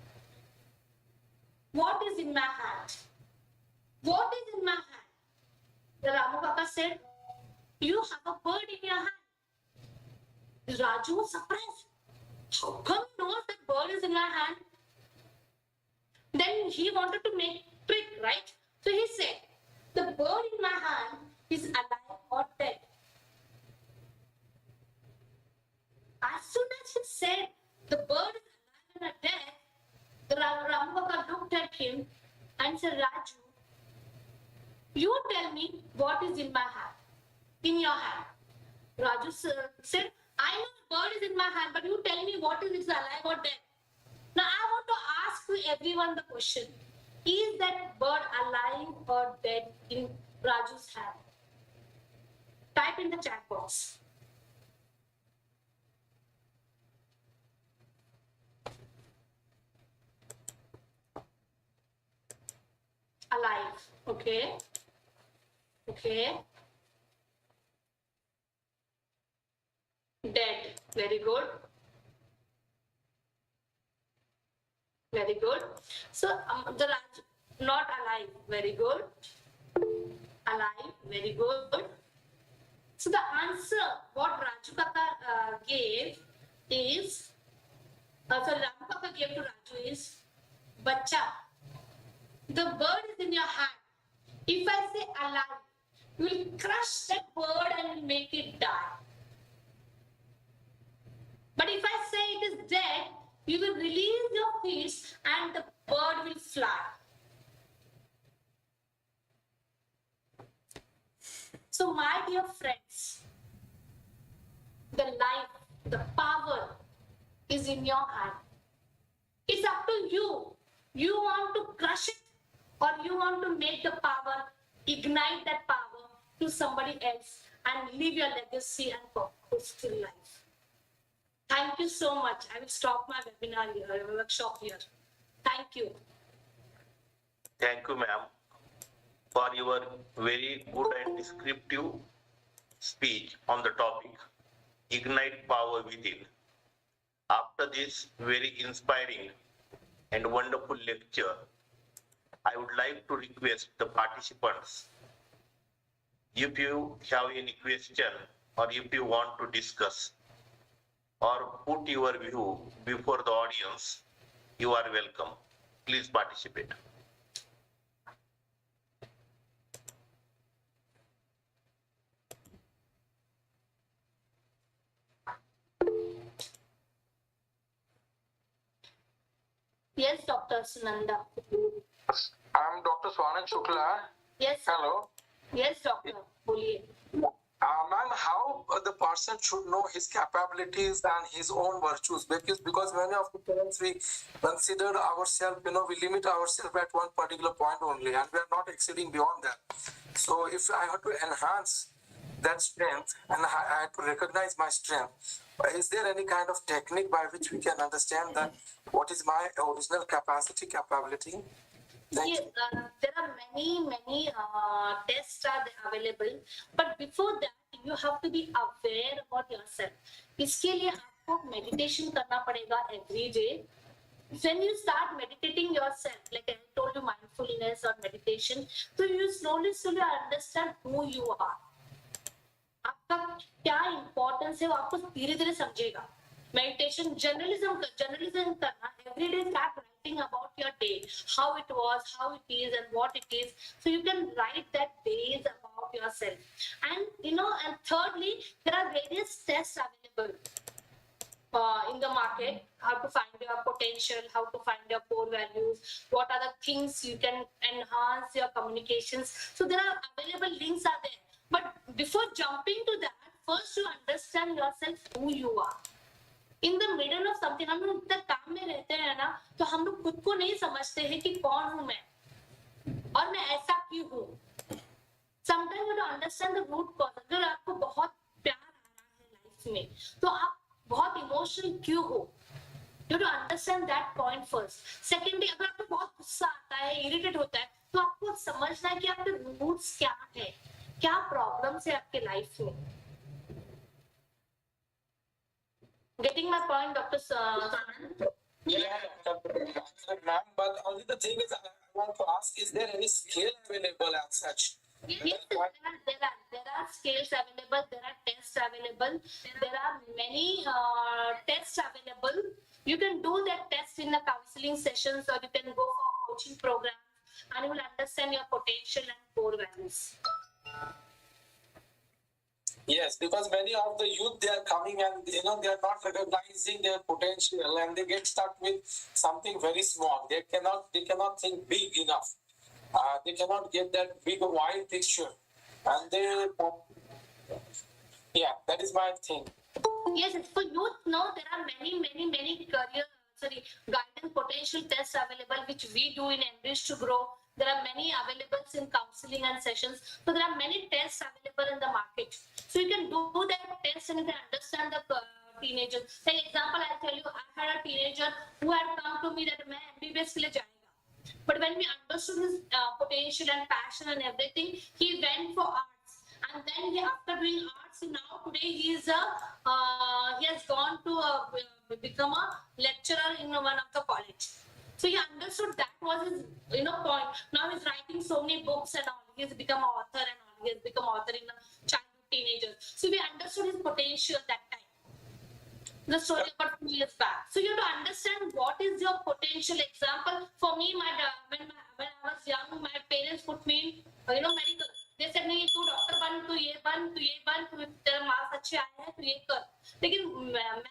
Speaker 3: what is in my hand? What is in my hand? The Ramu Kaka said, you have a bird in your hand. Raju was surprised. How come he knows that bird is in my hand? Then he wanted to make trick, right? So he said, the bird in my hand is alive or dead. As soon as he said the bird is alive or dead, the Ramu Kaka looked at him and said, Raju, you tell me what is in my hand, in your hand. Raju said, I know the bird is in my hand, but you tell me what is it, alive or dead. Now I want to ask to everyone the question, is that bird alive or dead in Raju's hand? Type in the chat box. Alive, okay. Okay. Dead. Very good. Very good. So the Raj, not alive. Very good. Alive. Very good. So the answer what Raju Kaka gave is, sorry, Ramu Kaka gave to Raju is, Bacha, the bird is in your hand. If I say alive, you will crush that bird and will make it die. But if I say it is dead, you will release your feet and the bird will fly. So my dear friends, the life, the power is in your hand. It's up to you. You want to crush it or you want to make the power, ignite that power to somebody else and leave your legacy and purposeful life. Thank you so much. I will stop my webinar here, workshop here. Thank you.
Speaker 4: Thank you, ma'am, for your very good and descriptive speech on the topic, Ignite Power Within. After this very inspiring and wonderful lecture, I would like to request the participants, if you have any question or if you want to discuss or put your view before the audience, you are welcome. Please participate.
Speaker 3: Yes, Dr. Sunanda.
Speaker 5: I'm Dr. Swanand Shukla.
Speaker 3: Yes.
Speaker 5: Hello.
Speaker 3: Yes, doctor. Boliye.
Speaker 5: Ma'am, how the person should know his capabilities and his own virtues? Because many of the times we consider ourselves, we limit ourselves at one particular point only, and we are not exceeding beyond that. So if I have to enhance that strength and I have to recognize my strength, is there any kind of technique by which we can understand that what is my original capability?
Speaker 3: Yes, there are many tests are available, but before that you have to be aware about yourself. इसके लिए आपको meditation करना पड़ेगा every day. When you start meditating yourself, like I told you, mindfulness or meditation, so you slowly understand who you are. आपका क्या importance है वो आपको धीरे-धीरे समझेगा. Meditation, journalism करना, every day start writing about your day, how it was, how it is, and what it is. So you can write that days about yourself. And and thirdly, there are various tests available in the market. How to find your potential, how to find your core values, what are the things you can enhance your communications. So there are available links are there. But before jumping to that, first you understand yourself who you are. In the middle of something, हम लोग इतना काम में रहते हैं ना, तो हम लोग खुद को नहीं समझते हैं कि कौन हूँ मैं और मैं ऐसा क्यों हूँ. Sometimes you don't understand the root cause. अगर आपको बहुत प्यार आ रहा है लाइफ में, तो आप बहुत इमोशनल क्यों हो? You have to understand that point first. Secondly, अगर आपको बहुत गुस्सा आता है, इरिटेट होता है, तो आपको समझना है कि आपके रूट्स क्या है, क्या प्रॉब्लम्स है आपके लाइफ में. Getting my point, Dr. Sanand?
Speaker 5: Yeah, ma'am, but only the thing is, I want to ask, is there any scale available as such?
Speaker 3: Yes, there are scales available, there are tests available, there are many tests available. You can do that test in the counseling sessions, or you can go for coaching programs, and you will understand your potential and core values.
Speaker 5: Yes, because many of the youth, they are coming and they are not recognizing their potential, and they get stuck with something very small. They cannot think big enough. They cannot get that big wide picture, and that is my thing.
Speaker 3: Yes, for youth, no, there are many guidance potential tests available, which we do in Enrichtogrow. There are many available in counseling and sessions. So there are many tests available in the market. So you can do that test and you can understand the teenagers. For example, I'll tell you, I had a teenager who had come to me that मैं MBBS के लिए जाएगा. But when we understood his potential and passion and everything, he went for arts. And then after doing arts, now today he has gone to become a lecturer in one of the college. So he understood that was his point. Now he's writing so many books and all. He has become an author and all. He has become author in a childhood teenagers. So we understood his potential that time. The story about 2 years back. So you have to understand what is your potential. Example for me, when I was young, my parents put me in medical. They said नहीं तू doctor बन, तू ये बन, तेरा marks अच्छे आए हैं, तू ये कर. लेकिन मैं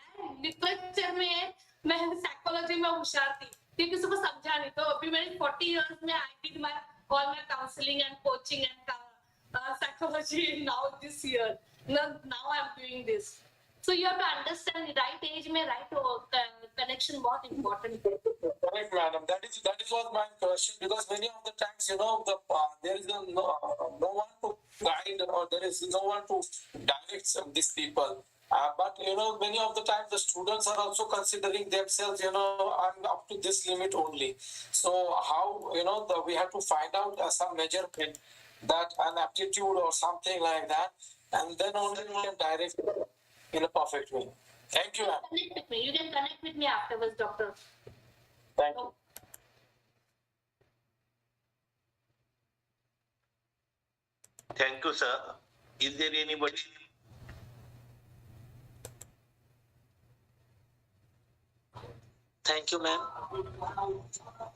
Speaker 3: लिटरेचर में, मैं साइकोलॉजी में होशियार थी, क्योंकि किसी को समझा नहीं. तो अभी मैंने 40 years में I did all my counseling and coaching and psychology now this year. Now I'm doing this. So you have to understand the right age में right connection बहुत important.
Speaker 5: Correct, madam. That is what my question, because many of the times there is no one to guide, or there is no one to direct these people. But many of the times the students are also considering themselves. I'm up to this limit only. So how we have to find out some measurement, that an aptitude or something like that, and then only we can direct in a perfect way. Thank you, ma'am.
Speaker 3: Connect with me. You can connect with me afterwards, doctor.
Speaker 5: Thank you.
Speaker 4: Thank you, sir. Is there anybody?
Speaker 6: Thank you ma'am.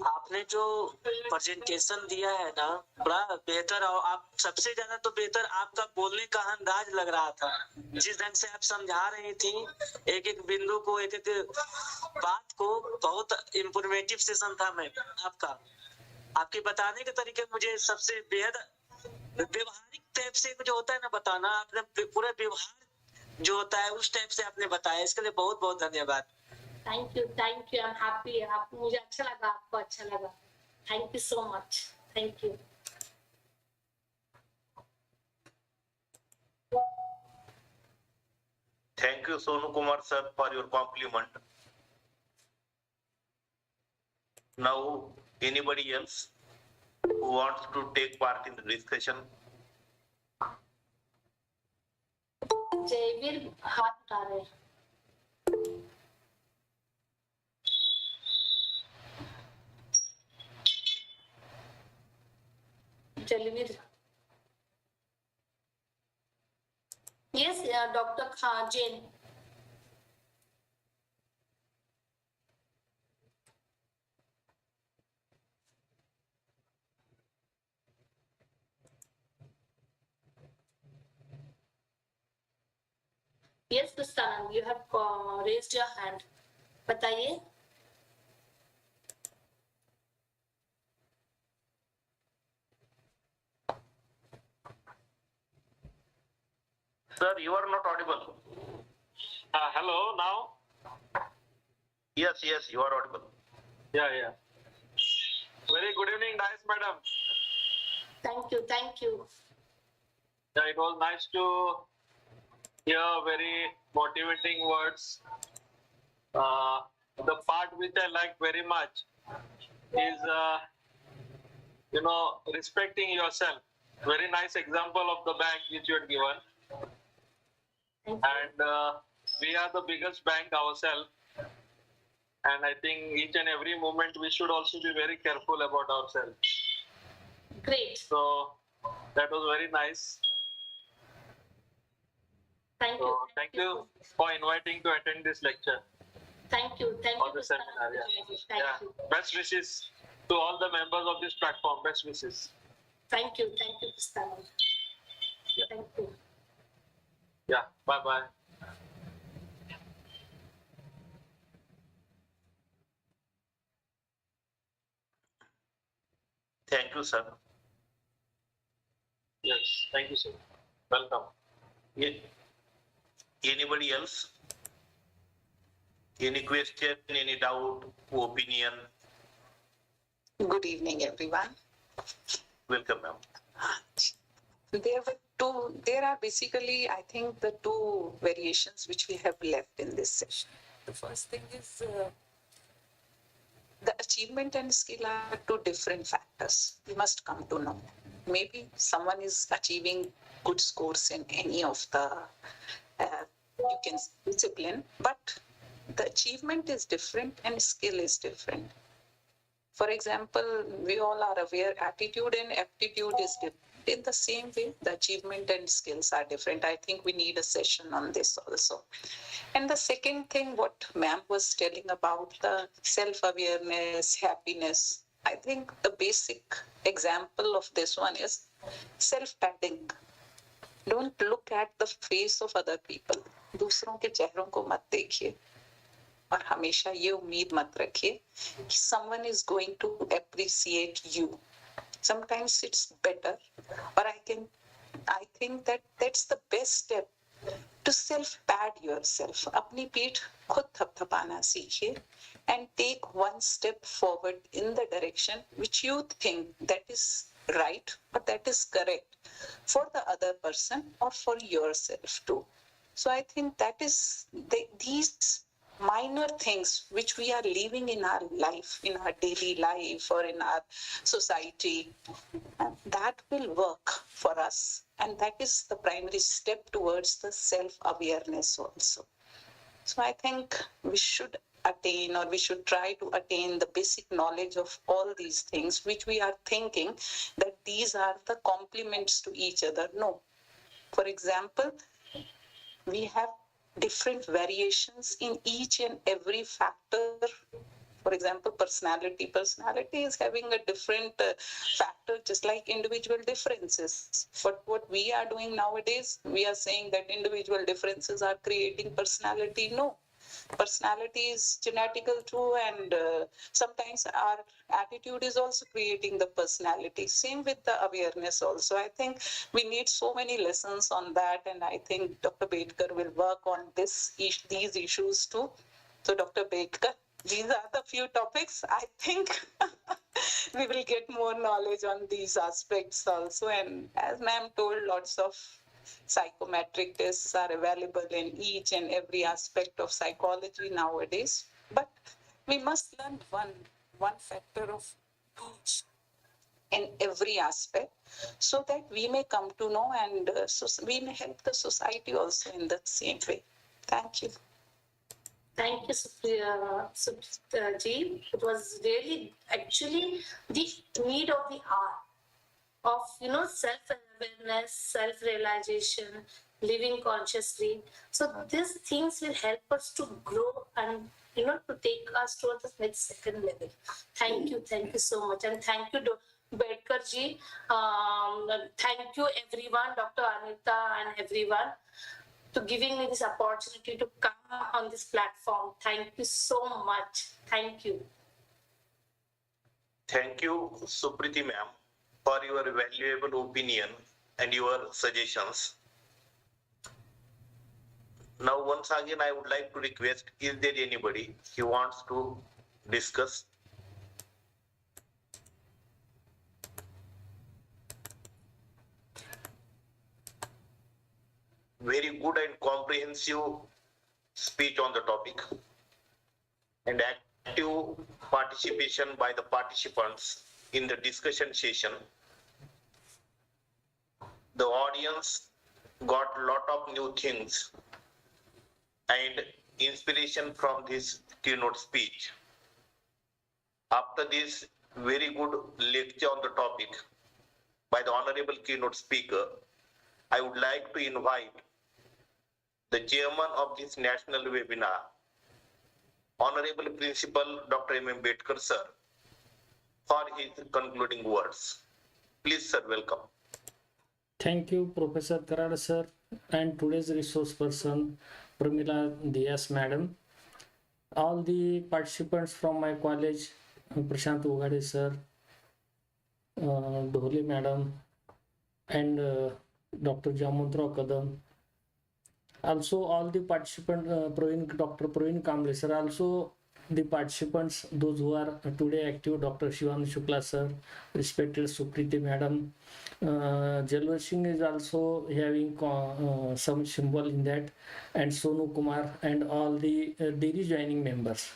Speaker 6: आपने जो presentation दिया है ना, बड़ा बेहतर, और आप सबसे ज्यादा तो बेहतर आपका बोलने का अंदाज लग रहा था. जिस ढंग से आप समझा रही थी एक एक बिंदु को, एक एक बात को, बहुत इंफॉर्मेटिव सेशन था मैम आपका. आपके बताने के तरीके मुझे सबसे बेहद व्यवहारिक टाइप से जो होता है ना बताना, आपने पूरा व्यवहार जो होता है उस टाइप से आपने बताया. इसके लिए बहुत बहुत धन्यवाद.
Speaker 3: Thank you. I'm happy. मुझे अच्छा लगा, आपको अच्छा लगा. Thank you so much. Thank you.
Speaker 4: Thank you, Sonu Kumar sir, for your compliment. Now, anybody else who wants to take part in the discussion?
Speaker 3: Jaiveer हाथ उठा रहे हैं. Jalivir. Yes, Dr. Khan Jain. Yes, Kristanand, you have raised your hand. बताइए.
Speaker 4: Sir, you are not audible.
Speaker 7: Hello, now?
Speaker 4: Yes, you are audible.
Speaker 7: Yeah. Very good evening, nice madam.
Speaker 3: Thank you.
Speaker 7: Yeah, it was nice to hear very motivating words. The part which I like very much is, respecting yourself. Very nice example of the bank which you had given.
Speaker 3: Thank you.
Speaker 7: And we are the biggest bank ourselves, and I think each and every moment we should also be very careful about ourselves.
Speaker 3: Great.
Speaker 7: So that was very nice.
Speaker 3: Thank
Speaker 7: So
Speaker 3: you.
Speaker 7: thank you for inviting to attend this lecture
Speaker 3: Thank you. Thank
Speaker 7: or
Speaker 3: you.
Speaker 7: the
Speaker 3: Mr.
Speaker 7: seminar. Yeah.
Speaker 3: Thank
Speaker 7: Yeah.
Speaker 3: you.
Speaker 7: Best wishes to all the members of this platform. Best wishes.
Speaker 3: Thank you. Thank you, Mr.
Speaker 7: Yeah.
Speaker 3: Thank you.
Speaker 7: Yeah. Bye bye.
Speaker 4: Thank you, sir.
Speaker 7: Yes. Thank you, sir. Welcome.
Speaker 4: Yeah. Anybody else? Any question, any doubt, opinion?
Speaker 8: Good evening, everyone.
Speaker 4: Welcome, ma'am.
Speaker 8: There are basically, I think, the two variations which we have left in this session. The first thing is the achievement and skill are two different factors. We must come to know. Maybe someone is achieving good scores in any of the you can say discipline, but the achievement is different and skill is different. For example, we all are aware attitude and aptitude is different. In the same way, the achievement and skills are different. I think we need a session on this also. And the second thing, what ma'am was telling about the self-awareness, happiness, I think the basic example of this one is self-padding. Don't look at the face of other people. दूसरों के चेहरों को मत देखिए. और हमेशा ये उम्मीद मत रखिए कि someone is going to appreciate you. Sometimes it's better, but I think that that's the best step to self-pad yourself. अपनी पीठ खुद थपथपाना सीखिए and take one step forward in the direction which you think that is right or that is correct for the other person or for yourself too. So I think that is these minor things which we are living in our life, in our daily life or in our society, that will work for us. And that is the primary step towards the self-awareness also. So I think we should attain, or we should try to attain, the basic knowledge of all these things which we are thinking that these are the complements to each other. No. For example, we have different variations in each and every factor. For example, personality. Personality is having a different factor, just like individual differences. But what we are doing nowadays, we are saying that individual differences are creating personality. No. Personality is genetical too, and sometimes our attitude is also creating the personality. Same with the awareness also. I think we need so many lessons on that, and I think Dr. Bedkar will work on these issues too. So Dr. Bedkar, these are the few topics. I think we will get more knowledge on these aspects also. And as ma'am told, lots of psychometric tests are available in each and every aspect of psychology nowadays. But we must learn one factor of each in every aspect so that we may come to know, and so we may help the society also in the same way. Thank you.
Speaker 3: Thank you, Supriya ji. It was really actually the need of the hour of self-awareness, self-realization, living consciously. So these things will help us to grow and to take us to the next second level. Thank you so much, and thank you, Bedkar ji. Thank you everyone, Dr. Anita and everyone, to giving me this opportunity to come on this platform. Thank you so much. Thank you.
Speaker 4: Thank you, Supriti ma'am, for your valuable opinion and your suggestions. Now, once again, I would like to request, is there anybody who wants to discuss? Very good and comprehensive speech on the topic, and active participation by the participants in the discussion session. The audience got a lot of new things and inspiration from this keynote speech. After this very good lecture on the topic by the honorable keynote speaker, I would like to invite the chairman of this national webinar, Honorable Principal Dr. M. Ambedkar sir, for his concluding words. Please, sir, welcome.
Speaker 9: Thank you, Professor Karad sir, and today's resource person, Premila Dias madam. All the participants from my college, Prashant Ugade sir, Dhole madam, and Dr. Jamuntra Kadam. Also, all the participants, Dr. Praveen Kamble sir, also the participants, those who are today active, Dr. Shivan Shukla sir, respected Sukriti madam. Jalwar Singh is also having some symbol in that, and Sonu Kumar and all the daily joining members.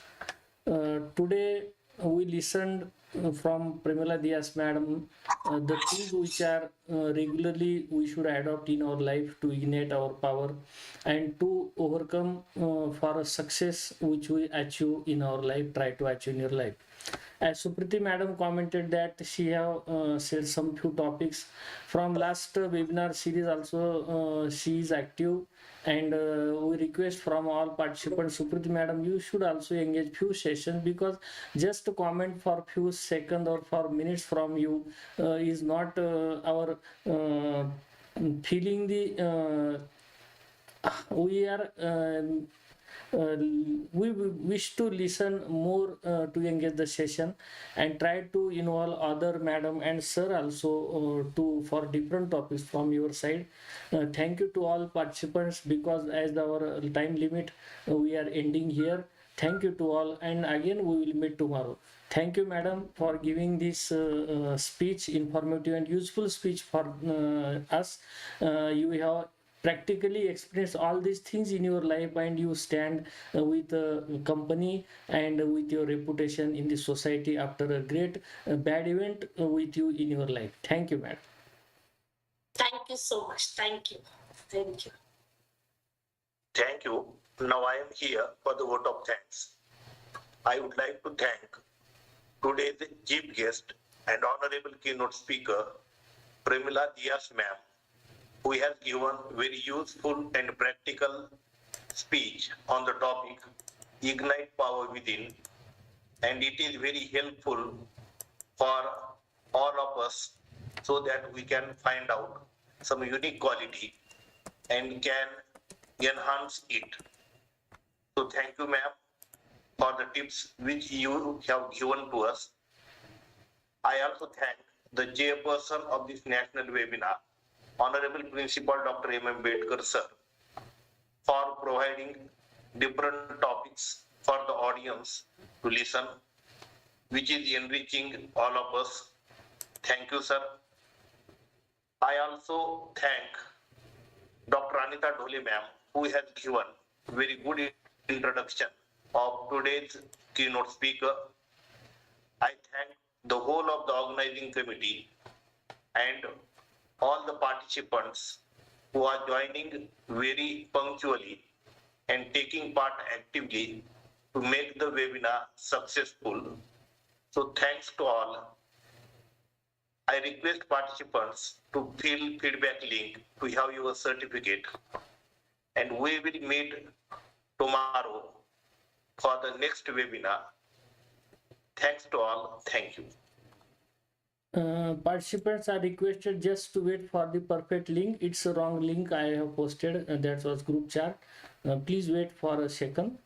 Speaker 9: Today we listened from Premila Dias madam the things which are regularly we should adopt in our life to ignite our power and to overcome for a success which we achieve in our life, try to achieve in your life. As Supriti madam commented that she have said some few topics from last webinar series also she is active, and we request from all participants, Supriti madam, you should also engage few sessions, because just to comment for few seconds or for minutes from you is not our feeling the we are we wish to listen more to engage the session and try to involve other madam and sir also to for different topics from your side. Thank you to all participants, because as our time limit we are ending here. Thank you to all, and again we will meet tomorrow. Thank you madam for giving this speech, informative and useful speech for us. You have practically experience all these things in your life, and you stand with a company and with your reputation in the society after a great bad event with you in your life. Thank you madam.
Speaker 3: Thank you so much. Thank you. Thank you.
Speaker 4: Thank you. Now I am here for the vote of thanks. I would like to thank today's chief guest and honorable keynote speaker, Premila Dias ma'am, who has given very useful and practical speech on the topic Ignite Power Within, and it is very helpful for all of us so that we can find out some unique quality and can enhance it. So thank you ma'am for the tips which you have given to us. I also thank the chairperson of this national webinar, Honorable Principal Dr. M. Ambedkar sir, for providing different topics for the audience to listen, which is enriching all of us. Thank you, sir. I also thank Dr. Anita Dhole ma'am, who has given very good introduction of today's keynote speaker. I thank the whole of the organizing committee and all the participants who are joining very punctually and taking part actively to make the webinar successful. So thanks to all. I request participants to fill feedback link to have your certificate, and we will meet tomorrow for the next webinar. Thanks to all. Thank you.
Speaker 9: Participants are requested just to wait for the perfect link. It's a wrong link I have posted, that was group chat. Please wait for a second.